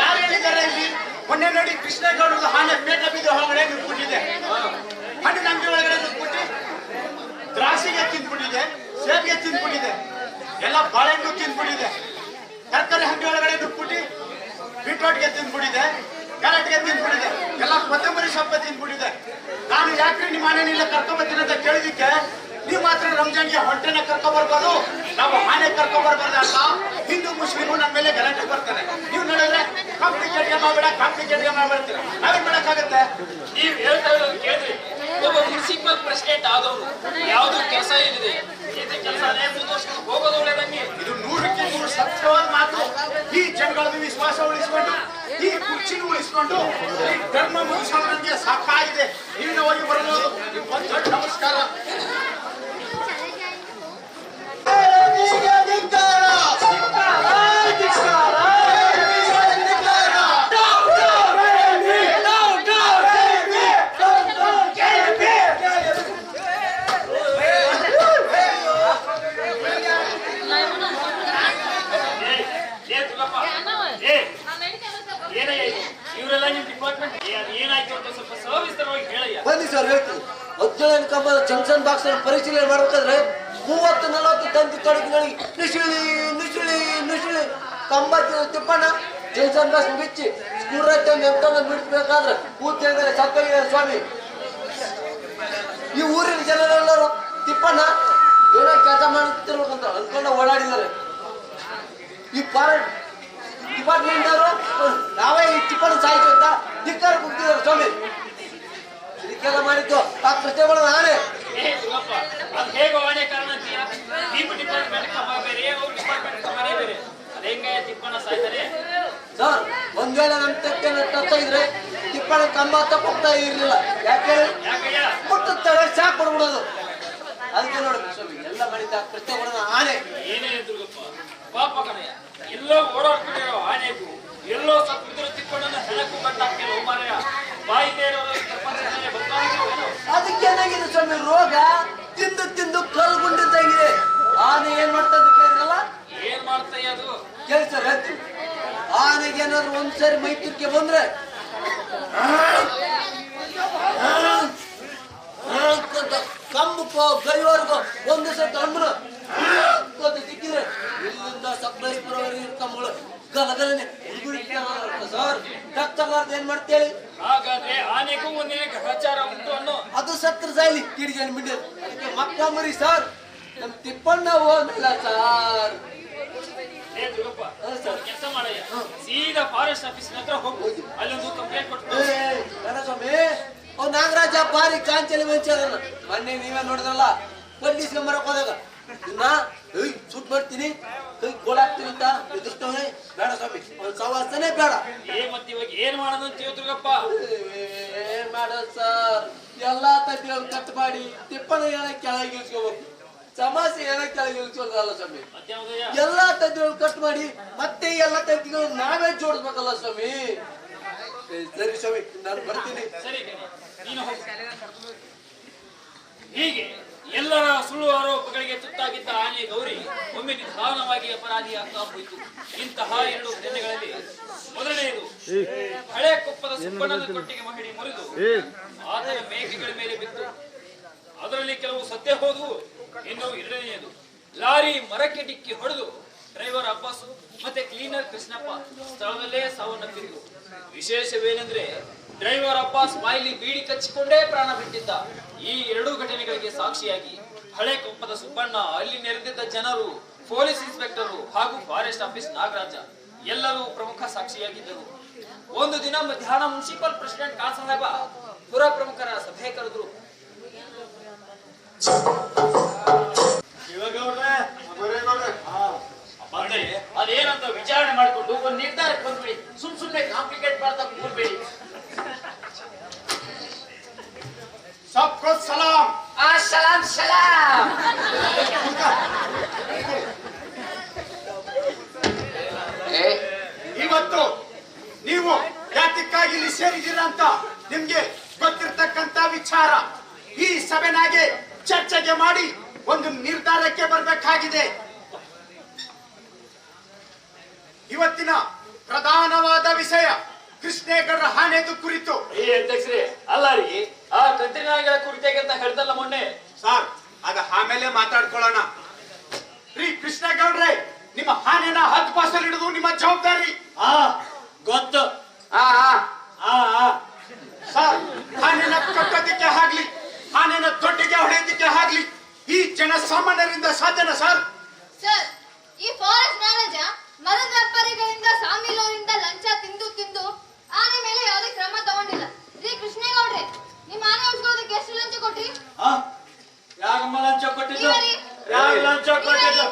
ಯಾರು ಹೇಳಿದ್ದಾರೆ ಇಲ್ಲಿ? ಮೊನ್ನೆ ನೋಡಿ ಕೃಷ್ಣೇಗೌಡರು ಆನೆ ಪೇಟೆ ಬೀದಿ ಹೊರಗಡೆ ನುಗ್ಬಿಟ್ಟಿದೆ. ಹಣ್ಣಿನ ಅಂಗಡಿ ಒಳಗಡೆ ನುಗ್ಬಿಟ್ಟು ದ್ರಾಕ್ಷಿಗೆ ತಿಂದ್ಬಿಟ್ಟಿದೆ, ಸೇಬಿಗೆ ತಿಂದ್ಬಿಟ್ಟಿದೆ, ಎಲ್ಲ ಬಾಳೆಹಣ್ಣು ತಿಂದ್ಬಿಟ್ಟಿದೆ. ತರಕಾರಿ ಅಂಗಡಿ ಒಳಗಡೆ ನುಗ್ಬಿಟ್ಟು ಬೀಟ್ರೋಟ್ಗೆ ತಿಂದ್ಬಿಟ್ಟಿದೆ, ಕ್ಯಾರೆಟ್ಗೆ ತಿಂದ್ಬಿಟ್ಟಿದೆ, ಎಲ್ಲ ಕೊತ್ತಂಬರಿ ಸೊಪ್ಪೆ ತಿಂದ್ಬಿಟ್ಟಿದೆ. ನಾನು ಯಾಕ್ರಿ ನಿಮ್ಮ ಮನೆಯಲ್ಲ ಕರ್ಕೊಂಬರ್ತೀನಿ ಅಂತ ಕೇಳಿದಕ್ಕೆ ನೀವು ಮಾತ್ರ ರಂಜಾನ್ಗೆ ಹೊಟ್ಟೆನ ಕರ್ಕೊಂಬರ್ಬೋದು, ನಾವು ಆನೆ ಕರ್ಕೊಂಬರ್ಬಾರ್ದು ಅಂತ ಹಿಂದೂ ಮುಸ್ಲಿಮು ನಮ್ಮ ಮೇಲೆ ಗಲಾಟೆ ಬರ್ತಾರೆ. ನೀವು ನೋಡಿದ್ರೆ ಕಾಂಪ್ಲಿಕೇಟ್ಗೆ ಮಾಡ್ಬಿಡ್ತೀರ. ನಾವೇನ್ ಮಾಡಕ್ಕಾಗತ್ತೆ? ನೀವು ಹೇಳ್ತಾ ಇರೋದು ಕೇಳ್ರಿ. ಒಬ್ಬ ಮುನ್ಸಿಪಲ್ ಪ್ರೆಸಿಡೆಂಟ್ ಆದವರು ಯಾವ್ದು ಕೆಲಸ ಏನಿದೆ ಕೆಲಸನೇ ಮುಂದುವರ್ಸ್ಕೊಂಡು ಹೋಗೋದು ಒಳ್ಳೇದಂಗೆ. ಇದು 100ಕ್ಕೆ 100 ಸತ್ಯವಾದ ಮಾತು. ಈ ಜನಗಳದ್ದು ವಿಶ್ವಾಸ ಉಳಿಸಿಕೊಂಡು, ಈ ಕುರ್ಚಿನ ಉಳಿಸಿಕೊಂಡು, ಈ ಧರ್ಮ ಮುಗಿಸೋದು ನನಗೆ ಸಾಕಾಗಿದೆ. ಇನ್ನು ಹೋಗಿ ಬರಬಹುದು. ಒಂದು ದೊಡ್ಡ ನಮಸ್ಕಾರ. ಇವರೆಲ್ಲ ನಿಮ್ ಡಿಪಾರ್ಟ್ಮೆಂಟ್ ಏನಾಯ್ತು ಅಂತ ಸ್ವಲ್ಪ ಸವಿಸ್ತರವಾಗಿ ಹೇಳಯ್ಯ. ಬನ್ನಿ ಸರ್, ಹೇಳ್ತೀನಿ. 17 ಕಂಬದ ಜಂಕ್ಷನ್ ಬಾಕ್ಸ್ ಪರಿಶೀಲನೆ ಮಾಡಬೇಕಾದ್ರೆ 30-40 ತಂತಿ ತೊಡಗಿಗಳಿಗೆ ನುಸುಳಿ ಕಂಬ ತಿಪ್ಪಣ್ಣ ಜಂಕ್ಷನ್ ಬಾಕ್ಸ್ ಬಿಚ್ಚಿ ಸ್ಕೂಲ್ ಎಂಟನ್ನು ಬಿಡಿಸ್ಬೇಕಾದ್ರೆ ಕೂತಿದ್ದಾರೆ ಸತ್ತೋಗಿದೆ ಸ್ವಾಮಿ. ಈ ಊರಿನ ಜನರೆಲ್ಲರೂ ತಿಪ್ಪಣ್ಣ ಏನೋ ಕೆಲಸ ಮಾಡುತ್ತಿರ್ಬೇಕಂತ ಅನ್ಕೊಂಡು ಓಡಾಡಿದ್ದಾರೆ. ಈ ಡಿಪಾರ್ಟ್ಮೆಂಟ್ ಅವರು ನಾವೇ ಈ ತಿಪ್ಪಣ್ಣ ಸಾಯ್ತು ಅಂತ ಧಿಕ್ಕಾರ ಕೂಗ್ತಿದ್ದಾರೆ ಸ್ವಾಮಿ. ಇದಕ್ಕೆಲ್ಲ ಮಾಡಿದ್ದು ಆ ಕೃಷ್ಣಗಳು ನಾನೇ. ಅದು ಹೇಗೋ ಆಣೆ ಕಾರಣ ಅಂತೀಯ? ಕಂಬ ತಪ್ಪುತ್ತಾ ಇರ್ಲಿಲ್ಲ. ಯಾಕೆ ಯಾಕಯ್ಯ? ಮುಟ್ಟುತ್ತಾಳೆ ಚಾಕ್ ಕೊಡ್ಬಿಡೋದು. ಅದಕ್ಕೆ ನೋಡಿ ಸ್ವಾಮಿ ಎಲ್ಲ ಮಾಡಿದ್ದ ಕೃತ್ಯಗಳನ್ನ ಆನೆ ಏನೇ ದುರ್ಗಪ್ಪ, ಪಾಪ ಕಣಯ್ಯ, ಎಲ್ಲೋ ಓಡಾಡ್ಕೊಂಡಿರೋ ಆನೆಗೂ ಎಲ್ಲೋ ಸತ್ತಿರೋ ತಿಕ್ಕೊಂಡನ್ನ ಹೆಣಕ್ಕೂ ಕಟ್ಟಾಕ್ತಿರೋ ಮಾರಾಯ. ಬಾಯಿ ಬೇರೆಯವರು ಗೊತ್ತಾಗಿರೋವೇನು? ಅದಕ್ಕೆ ಏನಾಗಿದೆ ಸ್ವಾಮಿ, ರೋಗ ತಿಂದು ತಿಂದು ಕಲ್ಗುಂಡಿದ್ದಾಗಿದೆ. ಆನೆ ಏನ್ ಮಾಡ್ತಾ ಕೇಳಿದ್ರಲ್ಲ, ಏನ್ ಮಾಡ್ತಯ್ಯ ಅದು? ಕೇಳ್ತಾರೆ ಆನೆಗೆ ಏನಾದ್ರು ಒಂದ್ಸರಿ ಮೈತುರ್ಕೆ ಬಂದ್ರೆ ಕಂಬು ಕೈವರೆಗೂ ಒಂದು ಸತಿ ಅಮ್ಮನ ಸಿಕ್ಕಿದ್ರೆ ಇಲ್ಲಿಂದ ಸಪ್ಲೈಸ್ಪುರವರೆಗೆ ಕಂಬಗಳು ಗಲಗಲನೆ ಸರ್ ಡಾಕ್ಟರ್ಲಾರ್ದು ಏನ್ ಮಾಡ್ತೇಳಿ. ಹಾಗಾದ್ರೆ ಆನೆಗೂ ಒಂದೇ ಗ್ರಹಚಾರ ಉಂಟು ಅನ್ನೋ. ಅದು ಸತ್ರ ಸಾಯ್ಲಿ ಕಿಡಿಗೆ ಮಿಡಿಯಲ್. ಅದಕ್ಕೆ ಮಕ್ಕ ಮರಿ ಸರ್ ನಮ್ ತಿಪ್ಪಣ್ಣ ಹೋಗಲ್ಲ ಸರ್. ಏ ದುರ್ಗಪ್ಪ, ಕೆಲಸ ಮಾಡಯ್ಯ, ಸೀದಾ ಫಾರೆಸ್ಟ್ ಆಫೀಸಿನ ಹತ್ರ ಹೋಗು, ಅಲ್ಲೊಂದು ಕಂಪ್ಲೇಂಟ್ ಕೊಟ್ಟು. ಸ್ವಾಮಿ ಅವ್ ನಾಗರಾಜ ಬಾರಿ ಕಾಂಚಲಿ ಮಂಚದನ್ನ ಮೊನ್ನೆ ನೀವೇ ನೋಡಿದ್ರಲ್ಲ, ಪೊಲೀಸ್ಕೊಂಬರಕ್ ಹೋದಾಗ ಇನ್ನ ಶೂಟ್ ಮಾಡ್ತೀನಿ ಕೈ ಗೋಳಾಗ್ತೀನಿ ಅಂತ ಎದುರಿಸ್ತವನೇ. ಬೇಡ ಸ್ವಾಮಿ, ಅವ್ನ ಸವಾಸನೆ ಬೇಡ. ಮತ್ತೆ ಇವಾಗ ಏನ್ ಮಾಡೋದು ಅಂತೀವ ದುರ್ಗಪ್ಪ? ಏನ್ ಮಾಡೋದು ಸರ್, ಎಲ್ಲಾ ತಟ್ಟಿಗಳು ಕಟ್ ಮಾಡಿ ತಿಪ್ಪಣ್ಣ ಏನ ಕೆಳಗೆ ಇಳಿಸ್ಕೋಬೇಕು, ಸಮಸ್ಯೆ ಏನ ಕೆಳಗೆ ಇಳಿಸೋದಲ್ಲ ಸ್ವಾಮಿ. ಎಲ್ಲಾ ತಟ್ಟಿಗಳು ಕಟ್ ಮಾಡಿ ಮತ್ತೆ ಎಲ್ಲಾ ತಟ್ಟಿಗಳು ನಾವೇ ಜೋಡಿಸ್ಬೇಕಲ್ಲ ಸ್ವಾಮಿ. ಸರಿ ಸ್ವಾಮಿ, ನಾನು ಬರ್ತೀನಿ. ಸರಿ ನೀನು ಹೋಗು. ಹೀಗೆ ಎಲ್ಲರ ಸುಳ್ಳು ಆರೋಪಗಳಿಗೆ ತುತ್ತಾಗಿದ್ದ ಆನೆ ಗೌರಿ ಒಮ್ಮೆ ನಿಧಾನವಾಗಿ ಅಪರಾಧಿಯಾಗ್ತಾ ಹೋಯಿತು. ಇಂತಹ 2 ಘಟನೆಗಳಲ್ಲಿ ಮೊದಲನೆಯದು, ಹಳೆ ಕೊಪ್ಪದ ಸುಬ್ಬಣ್ಣನ ಕೊಟ್ಟಿಗೆ ಮಹಿಳೆ ಮುರಿದು ಆತನ ಮೇಕೆಗಳ ಮೇಲೆ ಬಿತ್ತು. ಅದರಲ್ಲಿ ಕೆಲವು ಸತ್ಯ ಹೋದವು. ಇನ್ನು 2ನೇಯದು, ಲಾರಿ ಮರಕ್ಕೆ ಡಿಕ್ಕಿ ಹೊಡೆದು ಡ್ರೈವರ್ ಅಬ್ಬಾಸು ಮತ್ತೆ ಕ್ಲೀನರ್ ಕೃಷ್ಣಪ್ಪ ಸ್ಥಳದಲ್ಲೇ ಸಾವನ್ನಪ್ಪಿದ್ರು. ವಿಶೇಷವೇನೆಂದ್ರೆ ಡ್ರೈವರ್ ಅಬ್ಬಾಸ್ ಬಾಯಿಲಿ ಬೀಡಿ ಕಚ್ಚಿಕೊಂಡೇ ಪ್ರಾಣ ಬಿಟ್ಟಿದ್ದ. ಈ 2 ಘಟನೆಗಳಿಗೆ ಸಾಕ್ಷಿಯಾಗಿ ಹಳೆ ಕೊಪ್ಪದ ಸುಬ್ಬಣ್ಣ, ಅಲ್ಲಿ ನೆರೆದಿದ್ದ ಜನರು, ಪೊಲೀಸ್ ಇನ್ಸ್ಪೆಕ್ಟರ್ ಹಾಗೂ ಫಾರೆಸ್ಟ್ ಆಫೀಸ್ ನಾಗರಾಜ ಎಲ್ಲರೂ ಪ್ರಮುಖ ಸಾಕ್ಷಿಯಾಗಿದ್ದರು. ಒಂದು ದಿನ ಮಧ್ಯಾಹ್ನ ಮುನ್ಸಿಪಲ್ ಪ್ರೆಸಿಡೆಂಟ್ ಕಾಸಾಹೇಬ ಪುರ ಪ್ರಮುಖರ ಸಭೆ ಕರೆದ್ರು. ಅದೇನಂತ ವಿಚಾರಣೆ ಮಾಡಿಕೊಂಡು ಒಂದು ನಿರ್ಧಾರಕ್ಕೆ ಬಂದ್ಬಿಡಿ. ಸುಮ್ನೆ ಕಾಂಪ್ಲಿಕೇಟ್ ಮಾಡ್ತಾ ಕೂರ್ಬೇಡಿ. सबको सलाम. ಸಲಾಂ ಸಲಾಂ. ಇವತ್ತು ನೀವು ಯಾತಕ್ಕಾಗಿ ಇಲ್ಲಿ ಸೇರಿದ್ದೀರಾ ಅಂತ ನಿಮ್ಗೆ ಗೊತ್ತಿರ್ತಕ್ಕಂತ ವಿಚಾರ. ಈ ಸಭೆನಾಗೆ ಚರ್ಚೆಗೆ ಮಾಡಿ ಒಂದು ನಿರ್ಧಾರಕ್ಕೆ ಬರಬೇಕಾಗಿದೆ. ಇವತ್ತಿನ ಪ್ರಧಾನವಾದ ವಿಷಯ ಕೃಷ್ಣೇಗೌಡರ ಆನೆದು ಕುರಿತು. ಈ ಅಧ್ಯಕ್ಷರೇ, ಅಲ್ಲ ರೀ, ಆ ಕಂತ್ರಿನಾಯಿಗಳ ಕುರಿತಾಗಿ ಅಂತ ಹೇಳ್ದಲ್ಲ ಮೊನ್ನೆ. ಸರ್, ಅದ ಆಮೇಲೆ ಮಾತಾಡ್ಕೊಳ್ಳೋಣ. ರೀ ಕೃಷ್ಣೇಗೌಡ್ರೆ, ನಿಮ್ಮ ಆನೆನ ಹದ್ದುಪಾಸಲ್ಲಿ ಹಿಡಿದು ನಿಮ್ಮ ಜವಾಬ್ದಾರಿ. ಗೊತ್ತು. ಸರ್, ಆನೆನ ಕಟ್ಟೋದಕ್ಕೆ ಆಗ್ಲಿ, ಆನೆನ ತೊಟ್ಟಿಗೆ ಹೊಡೆಯೋದಕ್ಕೆ ಆಗ್ಲಿ ಈ ಜನಸಾಮಾನ್ಯರಿಂದ ಸಾಧ್ಯನಾ ಸರ್? ಸರ್, ಈ ಫಾರೆಸ್ಟ್ ನಾರಾಜ ಮರದ ವ್ಯಾಪಾರಿಗಳಿಂದ ಸಾಮಿಲೋರಿಂದ ಲಂಚ ತಿಂದು ತಿಂದು ಆನೆ ಮೇಲೆ ಯಾವುದೇ ಕ್ರಮ ತಗೊಂಡಿಲ್ಲ. ರೀ ಕೃಷ್ಣೇಗೌಡ್ರೆ, ನಿಮ್ಮ ಆನೆ ಉಳಿಸ್ಕೊಳ್ಳೋದಕ್ಕೆ ಎಷ್ಟು ಲಂಚ ಕೊಟ್ರಿ? ಯಾಗಮ್ಮ ಲಂಚ ಕೊಟ್ಟಿದ್ದು? ನೀವೇ ರೀ. ಯಾಗ ಲಂಚ ಕೊಟ್ಟಿದ್ದು?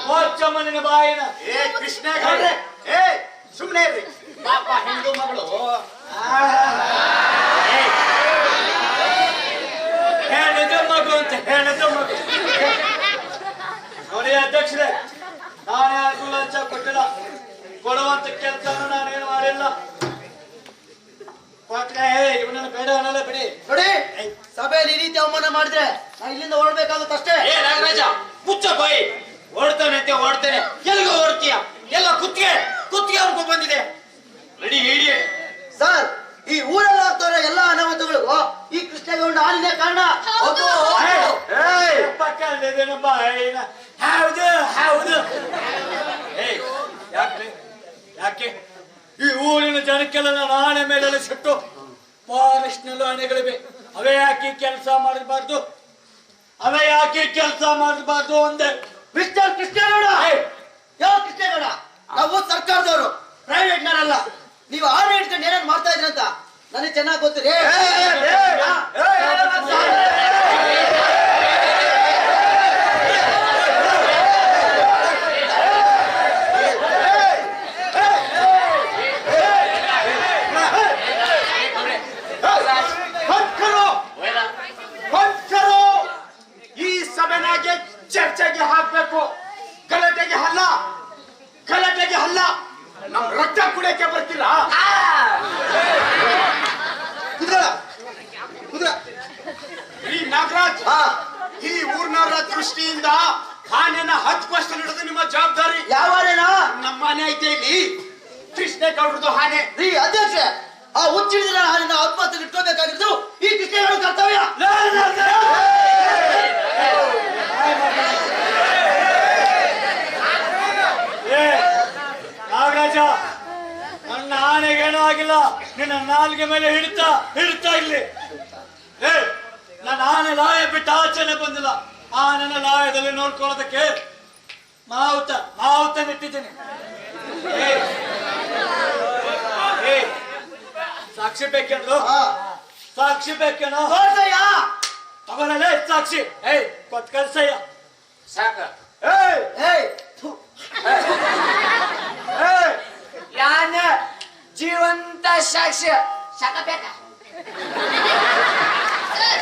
ಮೋಚಮ್ಮ ನಿನ್ನ ಬಾಯಿನ. ಕೃಷ್ಣೇಗೌಡ್ರೆ, ಸುಮ್ನೆ ಇರ್ರಿ. ಪಾಪ ಹೆಣ್ಣು ಮಗಳು. ಹೇಳಿದ ಮಗು ಅಂತ ಹೇಳಿದ ಮಗು. ನೋಡಿ ಅಧ್ಯಕ್ಷರೇ, ನಾನು ಯಾರಿಗೂ ಲಂಚ ಕೊಟ್ಟಿಲ್ಲ. ಕೊಡುವಂತ ಕೆಲಸ ನಾನೇನು ಮಾಡಿಲ್ಲ. ಕೊಟ್ರೆ ಇವನನ್ನು ಬೇಡ ಅನ್ನಲ್ಲ ಬಿಡಿ. ನೋಡಿ, ಸಭೆಯಲ್ಲಿ ಈ ರೀತಿ ಅವಮಾನ ಮಾಡಿದ್ರೆ ನಾ ಇಲ್ಲಿಂದ ಹೊರಡ್ಬೇಕಾಗುತ್ತಷ್ಟೇ. ಏ ನಾಗರಾಜ, ಮುಚ್ಚ ಬಾಯಿ. ಓಡ್ತಾನೆ ಅಂತ ಓಡ್ತಾನೆ, ಎಲ್ಲಿಗೂ ಓಡ್ತೀಯ? ಎಲ್ಲ ಕುತ್ತಿಗೆ ಅವ್ರಿಗೂ ಬಂದಿದೆ. ರೆಡಿ ಹಿಡಿ. ಸರ್, ಈ ಊರಲ್ಲಿ ಆಗ್ತಾರ ಎಲ್ಲಾ ಅನಾಹುತಗಳಿಗೂ ಈ ಕೃಷ್ಣೇಗೌಡ ಆನೆನೇ ಕಾರಣ. ಹೌದು. ಪಕ್ಕದೇನು ಬಾಯಿನ. ಹೌದು ಹೌದು. ಯಾಕೆ ಈ ಊರಿನ ಜನಕ್ಕೆಲ್ಲ ನಾನು ಆನೆ ಮೇಲೆ ಸಿಟ್ಟು. ಫಾರೆಸ್ಟ್ ನಲ್ಲೂ ಆನೆಗಳಿವೆ. ಅವೇ ಯಾಕೆ ಕೆಲಸ ಮಾಡಬಾರ್ದು? ಅವೇ ಯಾಕೆ ಕೆಲಸ ಮಾಡಬಾರ್ದು ಅಂದೆ. ಮಿಸ್ಟರ್ ಕೃಷ್ಣೇಗೌಡ, ಯಾವ ಕೃಷ್ಣೇಗೌಡ? ನಾವು ಸರ್ಕಾರದವರು, ಪ್ರೈವೇಟ್ ನಾರಲ್ಲ. ನೀವು ಆನೆ ಇಟ್ಕೊಂಡು ಏನೇನು ಮಾಡ್ತಾ ಇದ್ರಿ ಅಂತ ನನಗೆ ಚೆನ್ನಾಗಿ ಗೊತ್ತಿದೆ. ಚರ್ಚೆಗೆ ಹಾಕ್ಬೇಕು, ಗಲಾಟೆಗೆ ಅಲ್ಲ, ಗಲಾಟೆಗೆ ಅಲ್ಲ. ನಮ್ ರಕ್ತ ಕುಡಿಯಕ್ಕೆ ಬರ್ತೀರಾ? ಈ ನಾಗರಾಜ್, ಈ ಊರ್ನವರ ದೃಷ್ಟಿಯಿಂದ ಆನೆನ 10 ಕ್ವಶನ್ ಹಿಡಿದು ನಿಮ್ಮ ಜವಾಬ್ದಾರಿ. ಯಾವ ಆನೆನಾ? ನಮ್ಮ ಆನೆ ಐತೆ ಇಲ್ಲಿ, ಕೃಷ್ಣೇಗೌಡ್ರದ್ದು ಆನೆ. ರೀ ಅಧ್ಯಕ್ಷ, ಆ ಹುಚ್ಚಿಡಿದ ಹಾಲಿನ ಆತ್ಮಹತ್ಯೆ ಇಟ್ಕೋಬೇಕಾಗಿದ್ದು ಈ ಕೃಷ್ಣೇಗೌಡ ಕರ್ತವ್ಯ. ನಾಗರಾಜ, ನನ್ನ ಆನೆಗೇನೂ ಆಗಿಲ್ಲ. ನಿನ್ನ ನಾಲ್ಗೆ ಮೇಲೆ ಹಿಡ್ತಾ ಇಲ್ಲಿ. ನನ್ನ ಆನೆ ಲಾಯ ಬಿಟ್ಟು ಆಚೆನೆ ಬಂದಿಲ್ಲ. ಆನೆನ ಲಾಯದಲ್ಲಿ ನೋಡ್ಕೊಳ್ಳೋದಕ್ಕೆ ಮಾವುತ ನಿಟ್ಟಿದ್ದೀನಿ. ಸಾಕ್ಷಿ ಬೇಕೇನು? ಸಾಕ್ಷಿ ಬೇಕೇನು? ತಗೊಳ್ಳಲೇ ಸಾಕ್ಷಿ. ಕೊಟ್ ಕಳ್ಸಯ್ಯ. ಸಾಕ ಯಾನ ಜೀವಂತ ಸಾಕ್ಷ್ಯ ಸಾಕಬೇಕ. ಸರ್,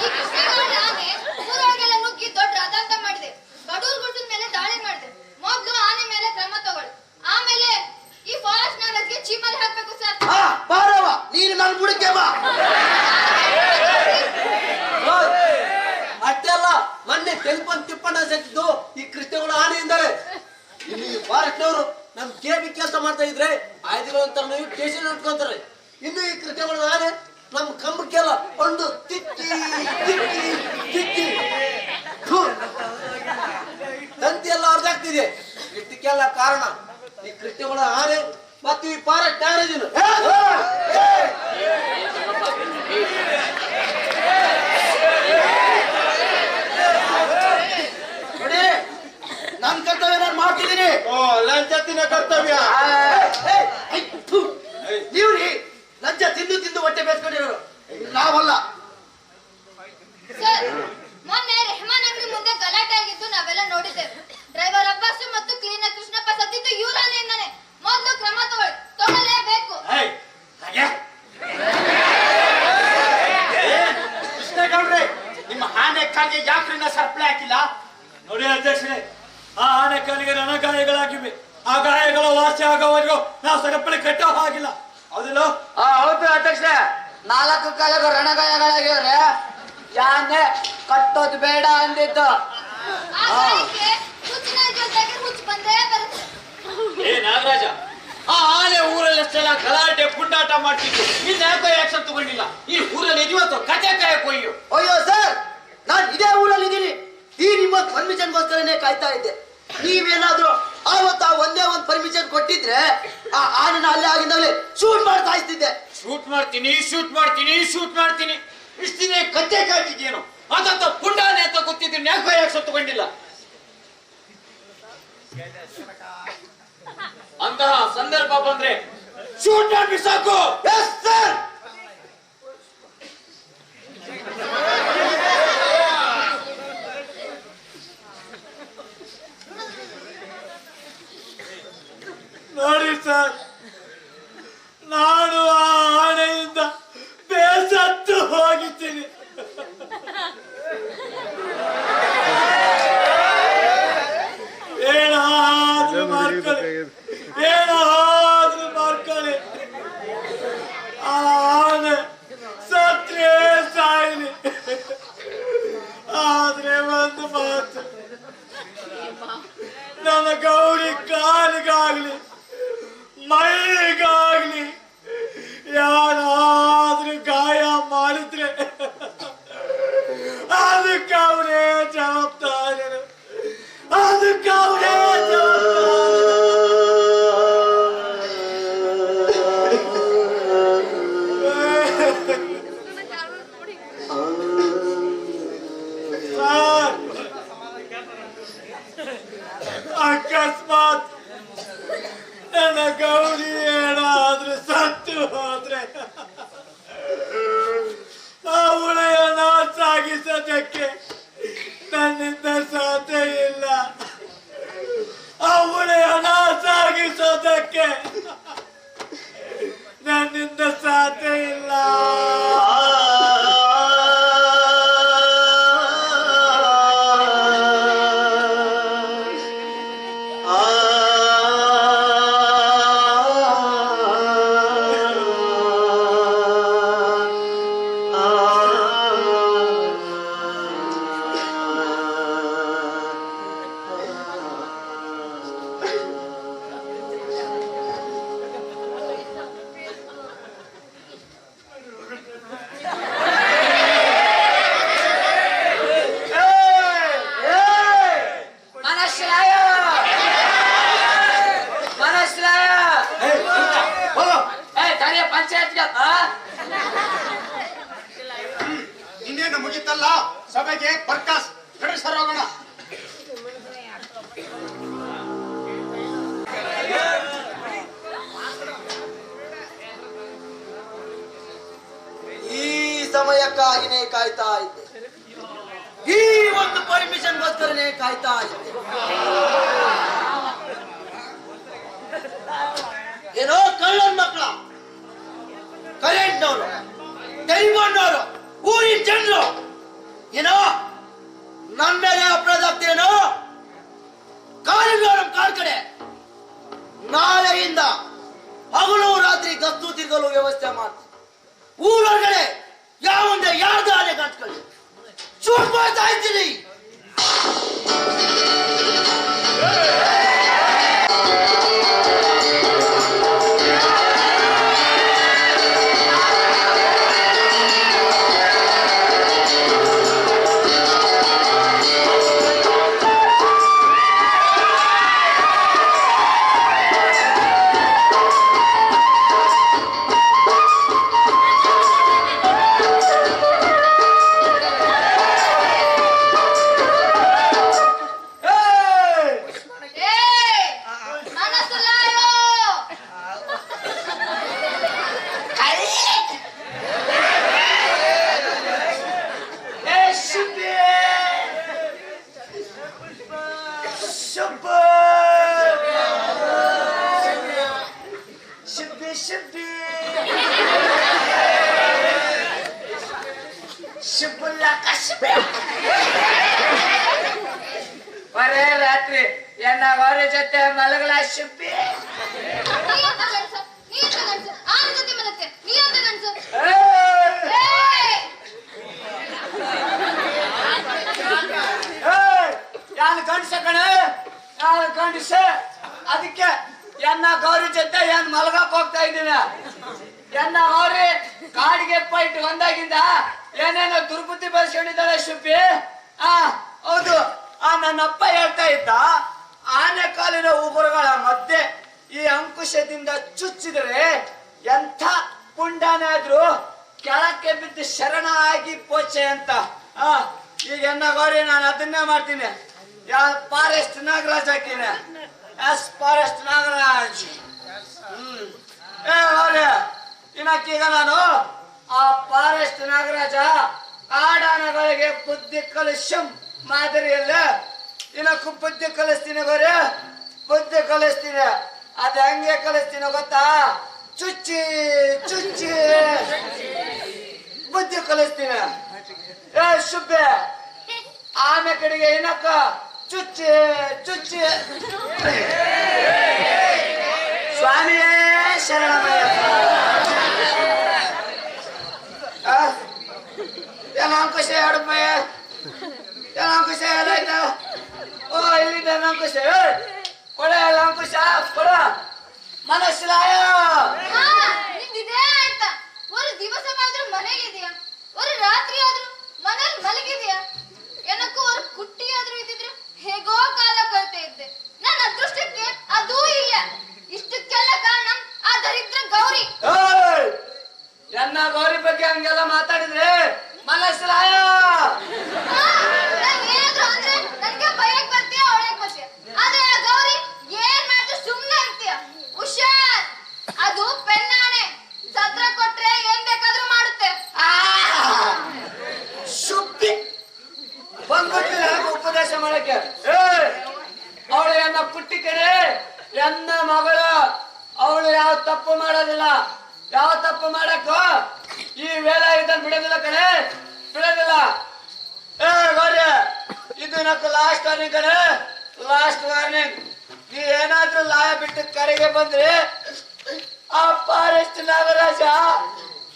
ಈ ಕೃಷ್ಣೇಗೌಡ ಆನೆ ಊರೊಳಗೆಲ್ಲ ನುಗ್ಗಿ ದೊಡ್ಡ ರಾದಾಂತ ಮಾಡಿದೆ. ಕಡೂರು ಗುಡ್ಡದ ಮೇಲೆ ದಾಳಿ ಮಾಡಿದೆ. ಮೊದಲು ಆನೆ ಮೇಲೆ ಕ್ರಮ ತಗೊಳ್ಳಿ, ಆಮೇಲೆ ಈ ಫಾರೆಸ್ಟ್ ನಾಗರಿಗೆ ಚೀಮಲ್ಲಿ ಹಾಕ್ಬೇಕು ಸರ್. ಬಾರವ, ನೀನು ನನ್ನ ಬುಡಕ್ಕೆ ಬಾ. ಅಷ್ಟೇ ಅಲ್ಲ, ಮೊನ್ನೆ ಟೆಲಿಫೋನ್ ತಿಪ್ಪಣ್ಣ ಸತ್ತಿದ್ದು ಈ ಕೃಷ್ಣೇಗೌಡ ಆನೆಯಿಂದಲೇ. ಇಲ್ಲಿ ಫಾರೆಸ್ಟ್ನವರು ನಮ್ ಕೇಬಿ ಕೆಲಸ ಮಾಡ್ತಾ ಇದ್ರೆ ಆಯ್ದುಗಳು ಅಂತಾರೆ, ನೀವು ಸ್ಟೇಷನ್ ಇಟ್ಕೊಂತಾರೆ. ಇನ್ನು ಈ ಕೃಷ್ಣೇಗೌಡ ಆನೆ ನಮ್ ಕಂಬಕ್ಕೆಲ್ಲ ಒಂದು ತಿಕ್ಕಿ ತಿಕ್ಕಿ ತಿಕ್ಕಿ ತಂತಿ ಎಲ್ಲ ಹೊರದಾಗ್ತಿದೆ. ಇದಕ್ಕೆಲ್ಲ ಕಾರಣ ಈ ಕೃಷ್ಣೇಗೌಡ ಆನೆ ಮತ್ತು ಈ ಫಾರೆಸ್ಟ್ ನಾಗರಾಜನು. ನೋಡಿ, ನನ್ ಕರ್ತವ್ಯ ನಾನು ಮಾಡ್ತಿದ್ದೀನಿ. ಲಂಚತ್ತಿನ ಕರ್ತವ್ಯ. ನೀವ್ರಿ ಲಂಚ ತಿಂದು ಹೊಟ್ಟೆ ಬೇಸ್ಕೊಂಡಿರೋರು, ನಾವಲ್ಲ. ಸರ್, ಮೊನ್ನೆ ರೆಹಮಾನ್ ಅಂಗಡಿ ಮುಂದೆ ಗಲಾಟೆ ಆಗಿದ್ದು ನಾವೆಲ್ಲ ನೋಡಿದ್ದೇವೆ. ಡ್ರೈವರ್ ಅಬ್ಬಾಸ್ ಮತ್ತು ಕ್ಲೀನರ್ ಕೃಷ್ಣಪ್ಪ ಸತ್ತಿದ್ದು ಇವ್ರ ಆನೆಯಿಂದಾನೆ. ಮೊದಲು ಕ್ರಮ ತಗೊಳ್ಳಲೇಬೇಕು. ಕೃಷ್ಣೇಗೌಡ್ರೆ, ನಿಮ್ಮ ಆನೆ ಕಾಲಿಗೆ ಯಾಕ್ರಿಂದ ಸರ್ಪ್ಲೈ ಹಾಕಿಲ್ಲ? ನೋಡಿ ಅಧ್ಯಕ್ಷರೇ, ಆ ಆನೆ ಕಾಲಿಗೆ ರಣಗಾಯಗಳಾಗಿವೆ. ಆ ಗಾಯಗಳ ವಾಸಿ ಆಗೋವರೆಗೂ ನಾವು ಸರಪಳಿ ಕಟ್ಟೋ ಹಾಗಿಲ್ಲ. ಹೌದಿಲ್ಲ? ಹೌದು ಅಧ್ಯಕ್ಷ, 4 ಕಾಲಗಳು ರಣಗಾಯಗಳಾಗಿವ್ರೆ. ಯಾನೆ ಕಟ್ಟೋದು ಬೇಡ ಅಂದಿದ್ದು. ಆ ಗಾಯಕ್ಕೆ ಹುಚ್ಚಿನ ಜೊತೆಗೆ ಹುಚ್ಚು ಬಂದೇ ಬರುತ್ತೆ. ನಾಗರಾಜ, ಆ ಆನೆ ಊರಲ್ಲಷ್ಟೆಲ್ಲ ಗಲಾಟೆ ಪುಂಡಾಟ ಮಾಡ್ತಿತ್ತು, ಇನ್ನು ಯಾಕೋ ಆಕ್ಷನ್ ತಗೊಂಡಿಲ್ಲ? ಈ ಊರಲ್ಲಿ ಇವತ್ತು ಕತೆ ಕಾಯಕ್ ಹೋಯ್ಯು. ಅಯ್ಯೋ ಸರ್, ನಾನ್ ಇದೇ ಊರಲ್ಲಿ ಇದ್ದೀನಿ. ಈ ನಿಮ್ಮ ಪರ್ಮಿಷನ್ಗೋಸ್ಕರನೇ ಕಾಯ್ತಾ ಇದ್ದೆ. ನೀವೇನಾದ್ರೂ ಆವತ್ತ ಒಂದೇ ಒಂದು ಪರ್ಮಿಷನ್ ಕೊಟ್ಟಿದ್ರೆ ಆ ಆನೆನ ಅಲ್ಲೇ ಆಗಿದ್ದಾಗಲೇ ಶೂಟ್ ಮಾಡ್ತಾ ಇದ್ದಿದ್ದೆ. ಶೂಟ್ ಮಾಡ್ತೀನಿ ಇಷ್ಟು ದಿನ ಕತೆ ಕಾಯ್ತಿದ್ಯೇನು? ಅದಂತ ಪುಂಡಾನೆ ಅಂತ ಗೊತ್ತಿದ್ರೆ ಯಾಕೋ ಆಕ್ಷನ್ ತಗೊಂಡಿಲ್ಲ? ಅಂತಹ ಸಂದರ್ಭ ಬಂದ್ರೆ ಶೂಟ್ ಮಾಡಿ ಸಾಕು. Yes sir. ನೋಡಿ ಸರ್, ನಾನು ಆ ಆನೆಯಿಂದ ಬೇಸತ್ತು ಹೋಗಿದ್ದೀನಿ. ಏನಾದ್ರೂ ಮಾಡ್ಕೊಳ್ಳಿ, ಆ ಆನೆ ಸತ್ರೆ ಸಾಯ್ಲಿ. ಆದ್ರೆ ಒಂದು ಮಾತು, ನನ್ನ ಗೌರಿ ಕಾಲಿಗಾಗ್ಲಿ ಮೈಗಾಗ್ಲಿ ಯಾರಾದ್ರೂ ಗಾಯ ಮಾಡಿದ್ರೆ ಅದಕ್ಕೆ ಅವರೇ ಜವಾಬ್ದಾರರು. ಅಕಸ್ಮಾತ್ ನನ್ನ ಗೌರಿ ಏನಾದ್ರೂ ಸತ್ತು ಹೋದ್ರೆ ಅವಳೆಯನ್ನ ಸಾಗಿಸೋದಕ್ಕೆ ನನ್ನಿಂದ ಸಾಧ್ಯ ಇಲ್ಲ. ಅವಳೆಯನ್ನ ಸಾಗಿಸೋದಕ್ಕೆ ನನ್ನಿಂದ ಸಾಧ್ಯ ಇಲ್ಲ. ಸಭೆಗೆ ಬರ್ಕಾಸ್ ನಡೆ ಸರ್ ಹೋಗೋಣ. ಈ ಸಮಯಕ್ಕಾಗಿನೇ ಕಾಯ್ತಾ ಇದ್ದೆ, ಈ ಒಂದು ಪರ್ಮಿಷನ್ಗೋಸ್ಕರನೇ ಕಾಯ್ತಾ ಇದ್ದೆ. ಏನೋ ಕಳ್ಳನ್ ಮಕ್ಕಳ, ಕರೆಂಟ್ನವರು, ಟೆಲಿಫೋನ್ನವರು, ಊರಿನ ಜನರು ಏನೋ ನನ್ನ ಮೇಲೆ ಅಪರಾಧ ಆಗ್ತೇನೋ. ಕಾಲಿನ ಕಾಲ್ ಕಡೆ ನಾಳೆಯಿಂದ ಹಗಲು ರಾತ್ರಿ ಗಸ್ತು ತಿರುಗಲು ವ್ಯವಸ್ಥೆ ಮಾಡ್ತೀನಿ. ಊರೊಳಗಡೆ ಯಾವಂದ್ರೆ ಯಾರ್ದು ಆನೆ ಕಾಣ್ಕೊಳ್ಳಿ, ಶೂಟ್ ಮಾಡ್ತಾ ಇದ್ದೀನಿ. ಬರೇ ರಾತ್ರಿ ಎನ್ನ ಅವರ ಜೊತೆ ಮಲಗಲ ಶಿಪ್ಪಿ. ಯಾನು ಗಂಡಸ ಕಣೆ, ಯಾನು ಗಂಡಸ. ಅದಕ್ಕೆ ಎನ್ನ ಗೌರಿ ಜೊತೆ ಏನ್ ಮಲಗಕ್ ಹೋಗ್ತಾ ಇದ್ದೀನ. ಎನ್ನ ಗೌರಿ ಕಾಡಿಗೆ ಪೈಟ್ ಒಂದಾಗಿಂದ ಏನೇನೋ ದುರ್ಬುದ್ಧಿ ಬೆಳೆಸ್ಕೊಂಡಿದ್ದಾಳೆ ಶಿಪ್ಪಿ. ಹೌದು, ನನ್ನಪ್ಪ ಹೇಳ್ತಾ ಇದ್ದ, ಆನೆ ಕಾಲಿನ ಉಗುರುಗಳ ಮಧ್ಯೆ ಈ ಅಂಕುಶದಿಂದ ಚುಚ್ಚಿದರೆ ಎಂಥ ಪುಂಡಾನಾದ್ರೂ ಕೆಳಕ್ಕೆ ಬಿದ್ದು ಶರಣ ಆಗಿ ಪೋಚೆ ಅಂತ. ಈಗ ಎನ್ನ ಗೌರಿ ನಾನು ಅದನ್ನೇ ಮಾಡ್ತೀನಿ. ಫಾರೆಸ್ಟ್ ನಾಗರಾಜ್ ಹಾಕಿನ, ಫಾರೆಸ್ಟ್ ನಾಗರಾಜ್. ಗೌರಿ ಇನ್ನೀಗ ನಾನು ಆ ಫಾರೆಸ್ಟ್ ನಾಗರಾಜ ಕಾಡಾನೆಗಳಿಗೆ ಬುದ್ಧಿ ಕಲಿಸಂ ಮಾದರಿಯಲ್ಲ ಇನ್ನಕ್ಕೂ ಬುದ್ಧಿ ಕಲಿಸ್ತೀನಿ ಗೌರಿ, ಬುದ್ಧಿ ಕಲಿಸ್ತೀನಿ. ಅದ ಹೆಂಗೆ ಕಲಿಸ್ತೀನಿ ಗೊತ್ತಾ? ಚುಚ್ಚಿ ಚುಚ್ಚಿ ಬುದ್ಧಿ ಕಲಿಸ್ತೀನಿ. ಶುಭೆ ಆಮೆ ಕಡೆಗೆ ಏನಕ್ಕ ಚುಚ್ಚಿ ಚುಚ್ಚಿ. ಸ್ವಾಮಿಯೇ ಶರಣಮಯ್ಯಪ್ಪ. ಅಂಕುಶ ಎರಡಮ್ಮಯ್ಯ, ಅಂಕುಶ ಏನಾಯ್ತ? ಓ ಇಲ್ಲಿದ್ದ ಅಂಕುಶ ಕೊಡ, ಅಂಕುಶ ಕೊಡ. ಮನಸ್ಸಿಲಾಯ ಆಯ್ತಾ? ಒಂದು ದಿವಸ ಆದ್ರೂ ಮನೆಗಿದೆಯಾ? ಒಂದು ರಾತ್ರಿ ಆದ್ರೂ ಮನೇಲಿ ಮಲಗಿದೆಯಾ? ಏನಕ್ಕೂ ಒಂದು ಕುಟ್ಟಿ ಆದ್ರೂ ಇದ್ದಿದ್ರೆ ಹೇಗೋ ಕಾಲ ಕಳ್ತಾ ಇದ್ದೆ. ನನ್ನ ಅದೃಷ್ಟಕ್ಕೆ ಅದೂ ಇಲ್ಲ. ಇಷ್ಟಕ್ಕೆಲ್ಲ ಕಾರಣ ಆ ದರಿದ್ರ ಗೌರಿ. ಎನ್ನ ಗೌರಿ ಬಗ್ಗೆ ಹಂಗೆಲ್ಲ ಮಾತಾಡಿದ್ರೆ ಮನಸ್ಸಿಲಾಯ. ಏನಾದ್ರು ಅಂದ್ರೆ ನನ್ಗೆ ಭಯಕ್ ಬರ್ತೀಯ, ಒಳಗ್ ಬರ್ತೀಯ. ಆದ್ರೆ ಆ ಗೌರಿ ಏನ್ ಮಾಡಿದ್ರು ಸುಮ್ನೆ ಇರ್ತೀಯ. ಹುಷಾರ್, ಅದು ಪೆಣ್ಣಾಣೆ. ಸತ್ರ ಕೊಟ್ರೆ ಏನ್ ಬೇಕಾದ್ರೂ ಮಾಡುತ್ತೆ. ಶುದ್ಧಿ ಬಂದ್ಬಿಟ್ಟಿಲ್ಲ ಉಪದೇಶ ಮಾಡಕ್ಕೆ. ಅವಳು ಎನ್ನ ಪುಟ್ಟಿ ಕಡೆ, ಎನ್ನ ಮಗಳು. ಅವಳು ಯಾವ ತಪ್ಪು ಮಾಡೋದಿಲ್ಲ, ಯಾವ ತಪ್ಪು ಮಾಡಕ್ಕೂ ಈ ವೇಳೆ ಇದನ್ನು ಬಿಡೋದಿಲ್ಲ ಕಣೆ, ಬಿಡೋದಿಲ್ಲ. ಗೌರಿ ಇದು ನಕ್ಕ ಲಾಸ್ಟ್ ವಾರ್ನಿಂಗ್ ಕಣೆ, ಲಾಸ್ಟ್ ವಾರ್ನಿಂಗ್. ನೀ ಏನಾದ್ರೂ ಲಾಯ ಬಿಟ್ಟು ಕರೆಗೆ ಬಂದ್ರೆ ಆ ಫಾರೆಸ್ಟ್ ನಾಗರಾಜ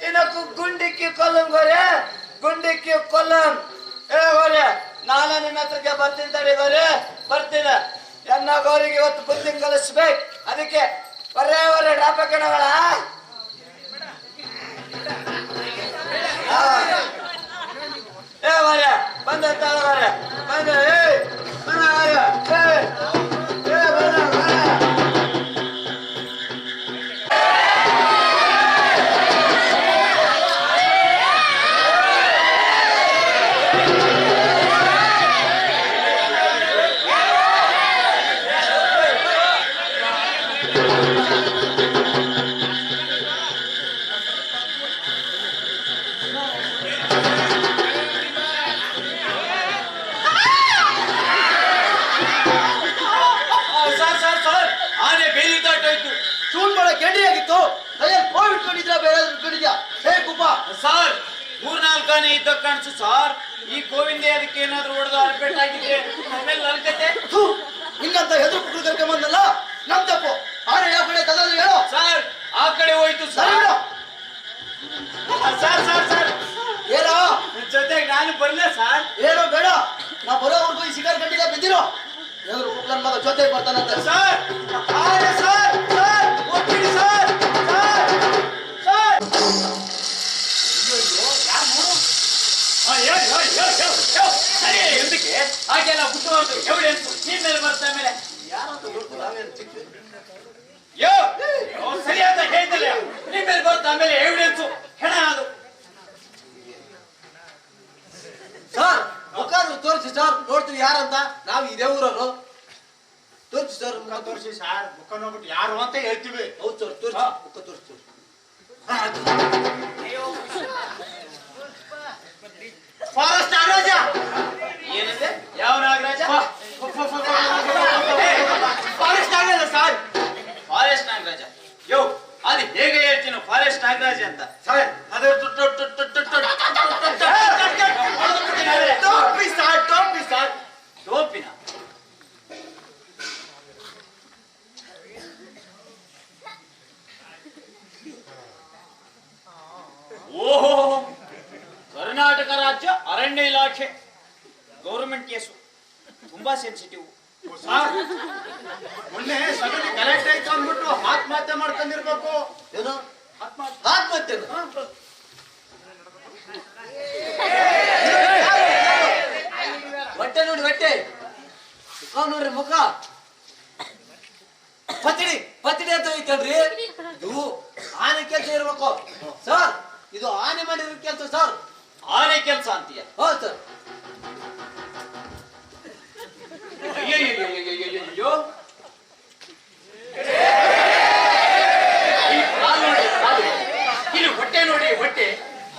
ಇನ್ನಕ್ಕೂ ಗುಂಡಿಕ್ಕಿ ಕೊಲ್ಲಂ ಗೌರಿ, ಗುಂಡಿಕ್ಕಿ ಕೊಲ್ಲಂ. ಗೌರಿ ನಾನು ನಿನ್ನ ಹತ್ರಕ್ಕೆ ಬರ್ತೀನಿ ತಡಿ ಗೌರಿ, ಬರ್ತೀನಿ. ಎನ್ನ ಗೌರಿಗೆ ಇವತ್ತು ಬುದ್ಧಿ ಕಲಿಸ್ಬೇಕು. ಅದಕ್ಕೆ ಒರೇ ಡ್ರಾಪ ಕಣಗಳ. ಬಂದ ಬಂದ ಸೂಳ್ಬಳ ಕೆಂಡಿ ಆಗಿತ್ತು ಕೈಯಲ್ಲಿ ಕೋವಿಡ್ ಇಟ್ಕೊಂಡಿದ್ಯಾ ಬೇರೆ ಇಟ್ಕೊಂಡಿದ್ಯಾ ಹೇ ಕುಪ್ಪ ಸರ್ 3-4 ಆನೆ ಇದ್ದ ಕಾಣಿಸು ಸರ್. ಈ ಗೋವಿಂದೆ ಅದಕ್ಕೆ ಏನಾದ್ರು ಹೊಡೆದು ಅಲ್ಪೆಟ್ಟಾಗಿದ್ರೆ ಆಮೇಲೆ ನನ್ನ ಕತೆ. ಹಿಂಗಂತ ಹೆದ್ರು ಕುಕ್ಕಳು ಕರ್ಕೊಂಬಂದಲ್ಲ ನಮ್ ತಪ್ಪು. ಆನೆ ಯಾವ ಕಡೆ ತಗೊಂಡು ಹೇಳೋ ಸರ್. ಆ ಕಡೆ ಹೋಯ್ತು ಸರ್. ಸರ್ ಸರ್ ಸರ್ ಏನೋ ಜೊತೆಗೆ ನಾನು ಬರ್ಲೇ ಸರ್. ಏನೋ ಬೇಡ ನಾ ಬರೋವರೆಗೂ ಈ ಸಿಗಾರ್ ಗಂಟಿಗೆ ಬಿದ್ದಿರೋ ಹೆದ್ರು ಕುಕ್ಕಳ ಮಗ ಜೊತೆಗೆ ಬರ್ತಾನಂತ. ಸರ್ ಆನೆ ಸರ್ ಸರ್ ಹೋಗ್ಬಿಡಿ ಸರ್ ಸರ್ ಸರ್. ಯಾರು ನೋಡು. ಸರಿ ಎಂದಕ್ಕೆ ಹಾಗೆಲ್ಲ ಬುದ್ಧಿವಂತರು ಎವಿಡೆನ್ಸ್ ನೀನ್ ಮೇಲೆ ಬರ್ತಾ ಮೇಲೆ ಸರಿ ಅಂತ ಹೇಳ್ತಲ್ಲ. ನಿಮ್ ಮೇಲೆ ಬರ್ತಾ ಆಮೇಲೆ ಎವಿಡೆನ್ಸ್ ಹೆಣ ಅದು. ಸರ್ ಮುಖ ತೋರಿಸಿ ಸರ್ ನೋಡ್ತೀವಿ ಯಾರಂತ. ನಾವು ಇದೇ ಊರವರು. ತೋರಿಸಿ ಸರ್ ಮುಖ ತೋರಿಸಿ. ಸರ್ ಮುಖ ನೋಡ್ಬಿಟ್ಟು ಯಾರು ಅಂತ ಹೇಳ್ತೀವಿ. ಹೌದು ಸರ್ ತೋರಿಸಿ ಮುಖ ತೋರಿಸಿ. ಫಾರೆಸ್ಟ್ ನಾಗರಾಜ. ಏನಿದೆ ಯಾವ Nagaraja? Forest Nagaraja sir. Forest Nagaraja ಯೋ ಅದು ಹೇಗೆ ಹೇಳ್ತೀನೋ ಫಾರೆಸ್ಟ್ ನಾಗರಾಜ ಅಂತ ಸರ್. ಅದು ಟೋಪಿ ಸರ್ ಟೋಪಿ ಸರ್ ಟೋಪಿನ. ಓಹೋ ಕರ್ನಾಟಕ ರಾಜ್ಯ ಅರಣ್ಯ ಇಲಾಖೆ ಗೌರ್ಮೆಂಟ್ ಕೇಸು ತುಂಬಾ ಸೆನ್ಸಿಟಿವ್. ಮೊನ್ನೆ ಸಗಣಿ ಗಲಾಟೆ ಆಯ್ತು ಅಂದ್ಬಿಟ್ಟು ಆತ್ಮಹತ್ಯೆ ಮಾಡ್ಕೊಂಡಿರ್ಬೇಕು. ಏನು ಆತ್ಮಹತ್ಯೆ ಹೊಟ್ಟೆ ನೋಡಿ ಹೊಟ್ಟೆ ಮುಖ ನೋಡ್ರಿ ಮುಖ ಪತ್ತಿಡಿ ಅಂತ ಐತಲ್ರಿ. ಇದು ಆನೆ ಕೆಲಸ ಇರ್ಬೇಕು ಸರ್. ಇದು ಆನೆ ಮಾಡಿರೋ ಕೆಲಸ ಸರ್. ಆನೆ ಕೆಲಸ ಅಂತೀಯ? ಹೌದು ಸರ್. ಅಯ್ಯೋ ಇಲ್ಲಿ ಹೊಟ್ಟೆ ನೋಡಿ ಹೊಟ್ಟೆ.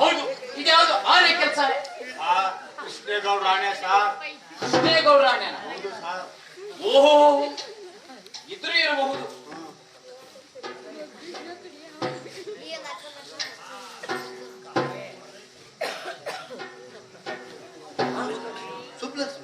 ಹೌದು ಇದ್ಯಾವುದು ಆನೆ ಕೆಲಸ? ಕೃಷ್ಣೇಗೌಡ ಆನೆ ಸರ್. ಕೃಷ್ಣೇಗೌಡ ಆನೆ? ಹೌದು ಸರ್. ಓಹೋ ಇದ್ರೂ ಇರಬಹುದು. ಸುಬ್ಲಕ್ಷ್ಮಿ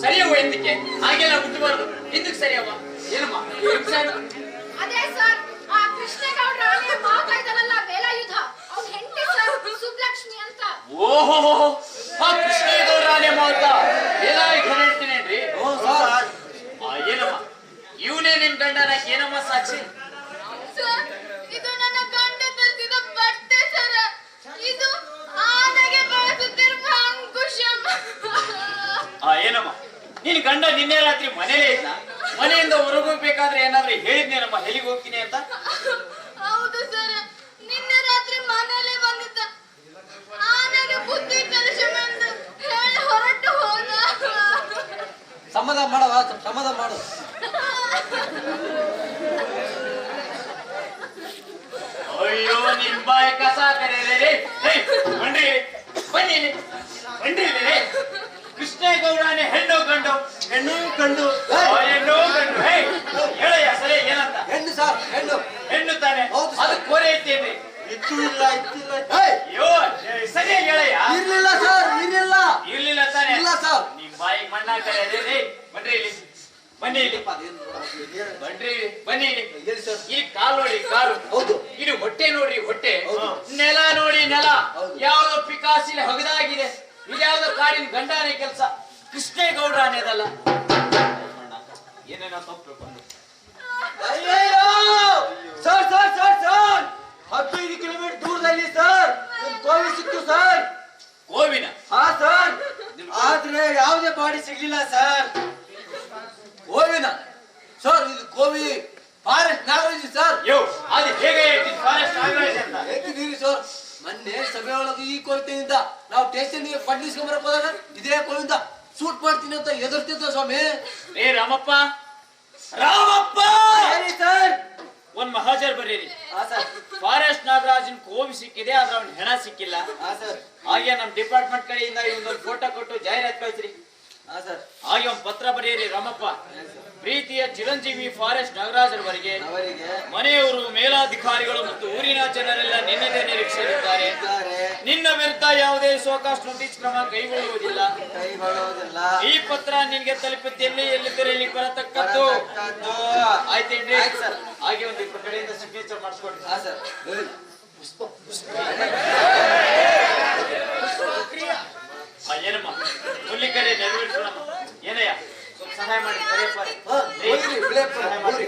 ಸರಿಯವ ಎಂದಕ್ಕೆ ಹಾಗೆಲ್ಲ ಬಿಟ್ಟಬಾರ್ದು. ಹಿಂದಕ್ಕೆ ಸರಿಯವ ಏನಮ್ಮ ಅದೇ ಸರ್ ಆ ಕೃಷ್ಣೇಗೌಡ ರಾಣಿಯ ಮಾವ ಇದ್ದಾನಲ್ಲ ವೇಲಾಯುಧ ಅವ್ನ ಹೆಂಡತಿ ಸರ್ ಸುಬ್ಲಕ್ಷ್ಮಿ ಅಂತ. ಓಹೋ ಆ ಕೃಷ್ಣೇಗೌಡ ರಾಣಿ ಮಾತ ಏನಾಯ್ತು ಹೇಳ್ತೀನೇನ್ರಿ? ಏನಮ್ಮ ಇವನೇ ನಿನ್ ಗಂಡನ ಏನಮ್ಮ ಸಾಕ್ಷಿ? ಸರ್ ಇದು ನನ್ನ ಗಂಡ ಧರಿಸಿದ ಬಟ್ಟೆ ಸರ್. ಇದು ಆನೆಗೆ ಬಳಸುತ್ತಿರುವ ಅಂಕುಶಂ. ಏನಮ್ಮ ನಿನ್ ಗಂಡ ನಿನ್ನೆ ರಾತ್ರಿ ಮನೇಲೇ ಇದ್ದ? ಮನೆಯಿಂದ ಹೊರಗೋಗ್ಬೇಕಾದ್ರೆ ಏನಾದ್ರೂ ಹೇಳಿದ್ನೇನಮ್ಮ ಎಲ್ಲಿಗೆ ಹೋಗ್ತೀನಿ ಅಂತ? ಹೌದು ಸರ್ ನಿನ್ನೆ ರಾತ್ರಿ ಮನೇಲೆ ಬಂದಿದ್ದ. ಆನೆಗೆ ಬುದ್ಧಿ ಕಲಿಸಮೆಂದು ಹೇಳಿ ಹೊರಟು ಹೋದ. ಸಮಾಧಾನ ಮಾಡವ ಸಮಾಧಾನ ಮಾಡು. ಅಯ್ಯೋ ನಿನ್ ಬಾಯಿ ಕಸ ಕರೆಯಲೇ. ಬನ್ರಿ ಬನ್ನಿ ಬನ್ರಿ. ಕೃಷ್ಣೇಗೌಡನೇ ಹೆಣ್ಣು ಗಂಡು ಹೆಣ್ಣು ಗಂಡು ಹೆಣ್ಣು ಗಂಡು. ಹೇಳಯ್ಯ ಸರಿ ಏನಂತ? ಹೆಣ್ಣು ಸರ್ ಹೆಣ್ಣು ಹೆಣ್ಣು ತಾನೆ. ಹೌದು ಸರ್. ಅದು ಕೋರೆ ಐತೇನ್ರಿ? ಇತ್ತು ಇಲ್ಲ ಇತ್ತಿಲ್ಲ. ಅಯ್ಯೋ ಸರಿಯಾಗಿ ಹೇಳಯ್ಯ. ಇರ್ಲಿಲ್ಲ ಸರ್ ಇರ್ಲಿಲ್ಲ. ಇರ್ಲಿಲ್ಲ ತಾನೆ? ಇಲ್ಲ ಸರ್. ನಿಮ್ ಬಾಯಿಗೆ ಮಣ್ಣ ಕರೆಯಲೇ. ಬನ್ರಿ ಇಲ್ಲಿ ಬನ್ನಿ ಇಲ್ಲಿ ಬನ್ರಿ ಬನ್ನಿ ಇಲ್ಲಿ. ಹೇಳಿ ಸರ್. ಈ ಕಾಲು ನೋಡಿ ಕಾಲು. ಹೌದು. ಇದು ಹೊಟ್ಟೆ ನೋಡ್ರಿ ಹೊಟ್ಟೆ. ಹೌದು. ನೆಲ ನೋಡಿ ನೆಲ. ಹೌದು. ಯಾವ್ದೋ ಪಿಕಾಸಿಲಿ ಹಗದಾಗಿದೆ. ಇದ್ಯಾವ್ದೋ ಕಾಡಿನ ಗಂಡಾನೆ ಕೆಲಸ. ಕೃಷ್ಣೇಗೌಡ ಅನ್ನೋದಲ್ಲ. ಏನೇನೋ ತಪ್ಪು ಬಂದು ಅಯ್ಯಯ್ಯೋ sir sir sir sir 15 kilometre ದೂರದಲ್ಲಿ ಸರ್ ಕೋವಿ ಸಿಕ್ತು ಸರ್. ಗೋವಿನ ಹಾ ಸರ್. ಆದ್ರೆ ಯಾವುದೇ ಬಾಡಿ ಸಿಗ್ಲಿಲ್ಲ ಸರ್. ಕೋವಿನ ಸರ್ ಇದು ಕೋವಿ ಫಾರೆಸ್ಟ್ ನಾಗರಾಜ್ ಸರ್. ಯೋ ಅದು ಹೇಗೆ ಹೇಳ್ತೀನಿ ಫಾರೆಸ್ಟ್ ನಾಗರಾಜ್ ಅಂತ? ಹೇಳ್ತಿದ್ದೀರಿ ಸರ್. ಮೊನ್ನೆ ಮೊನ್ನೆ ಸಭೆ ಒಳಗೆ ಈ ಕೊರತೆಯಿಂದ ನಾವು ಸ್ಟೇಷನ್ಗೆ ಪಡ್ಲಿಸ್ಕೊಂಬರಕ್ ಹೋದಾಗ ಇದೇ ಕೋವಿಂದ ಶೂಟ್ ಮಾಡ್ತೀನಿ ಅಂತ ಎದುರ್ತಿದ್ದ ಸ್ವಾಮಿ. ಏ ರಾಮಪ್ಪ, ರಾಮಪ್ಪ ಸರ್. ಒಂದ್ ಮಹಾಜರ್ ಬರೀರಿ. ಹಾ ಸರ್. ಫಾರೆಸ್ಟ್ ನಾಗರಾಜನ್ ಕೋವಿ ಸಿಕ್ಕಿದೆ, ಆದ್ರೆ ಅವ್ನ ಹೆಣ ಸಿಕ್ಕಿಲ್ಲ. ಹಾ ಸರ್. ಹಾಗೆ ನಮ್ ಡಿಪಾರ್ಟ್ಮೆಂಟ್ ಕಡೆಯಿಂದ ಇವೊಂದೊಂದು ಫೋಟೋ ಕೊಟ್ಟು ಜಾಹೀರಾತು ಕಳಿಸ್ರಿ. ಹಾ ಸರ್. ಹಾಗೆ ಒಂದ್ ಪತ್ರ ಬರೆಯಿರಿ ರಾಮಪ್ಪ. ಪ್ರೀತಿಯ ಚಿರಂಜೀವಿ ಫಾರೆಸ್ಟ್ ನಾಗರಾಜರವರಿಗೆ ಅವರಿಗೆ ಮನೆಯವರು, ಮೇಲಾಧಿಕಾರಿಗಳು ಮತ್ತು ಊರಿನ ಜನರೆಲ್ಲ ನಿನ್ನದೇ ನಿರೀಕ್ಷೆಯಲ್ಲಿದ್ದಾರೆ. ನಿನ್ನ ವಿರುದ್ಧ ಯಾವುದೇ ಸೋಕಾಸ್ಟ್ ನೋಟಿಸ್ ಕ್ರಮ ಕೈಗೊಳ್ಳುವುದಿಲ್ಲ. ಕೈಗೊಳ್ಳುವುದಿಲ್ಲ. ಈ ಪತ್ರ ನಿನ್ಗೆ ತಲುಪುತ್ತಿಲ್ಲಿ ಎಲ್ಲಿದ್ದರೆ ಇಲ್ಲಿ ಬರತಕ್ಕದ್ದು. ಆಯ್ತೇನ್ರಿ? ಹಾಗೆ ಒಂದು ಇಬ್ಬರ ಕಡೆಯಿಂದ ಸಿಗ್ನೇಚರ್ ಮಾಡಿಸ್ಕೊಡ್ರಿ. ಹಾ ಸರ್. ಏನಮ್ಮ ಹುಲ್ಲಿ ಕರೆ ನೆರವೇರಿಸೋಣಮ್ಮ. ಏನಯ್ಯ ಸ್ವಲ್ಪ ಸಹಾಯ ಮಾಡಿ ಕರೆಯಪ್ಪ. ಸಹಾಯ ಮಾಡಿ.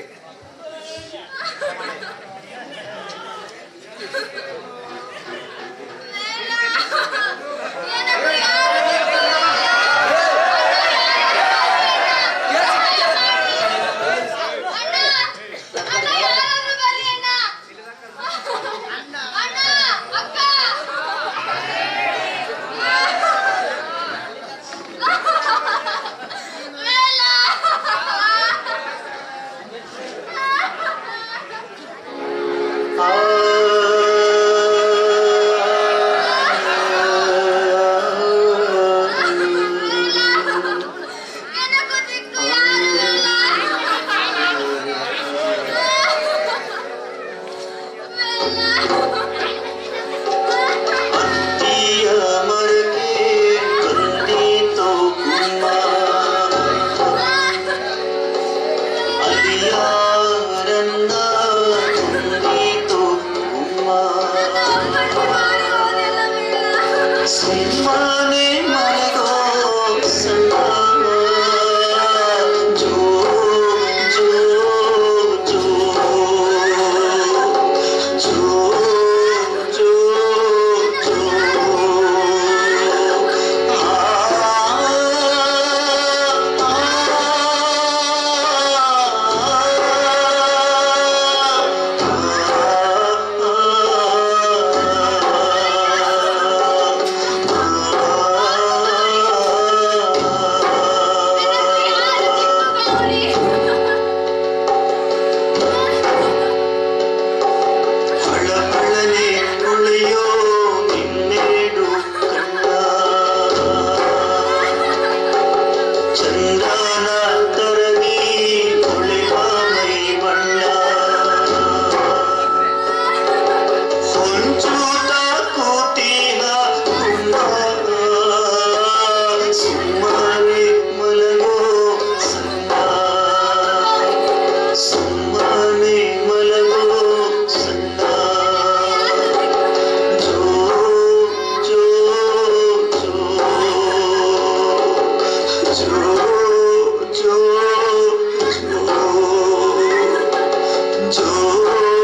जो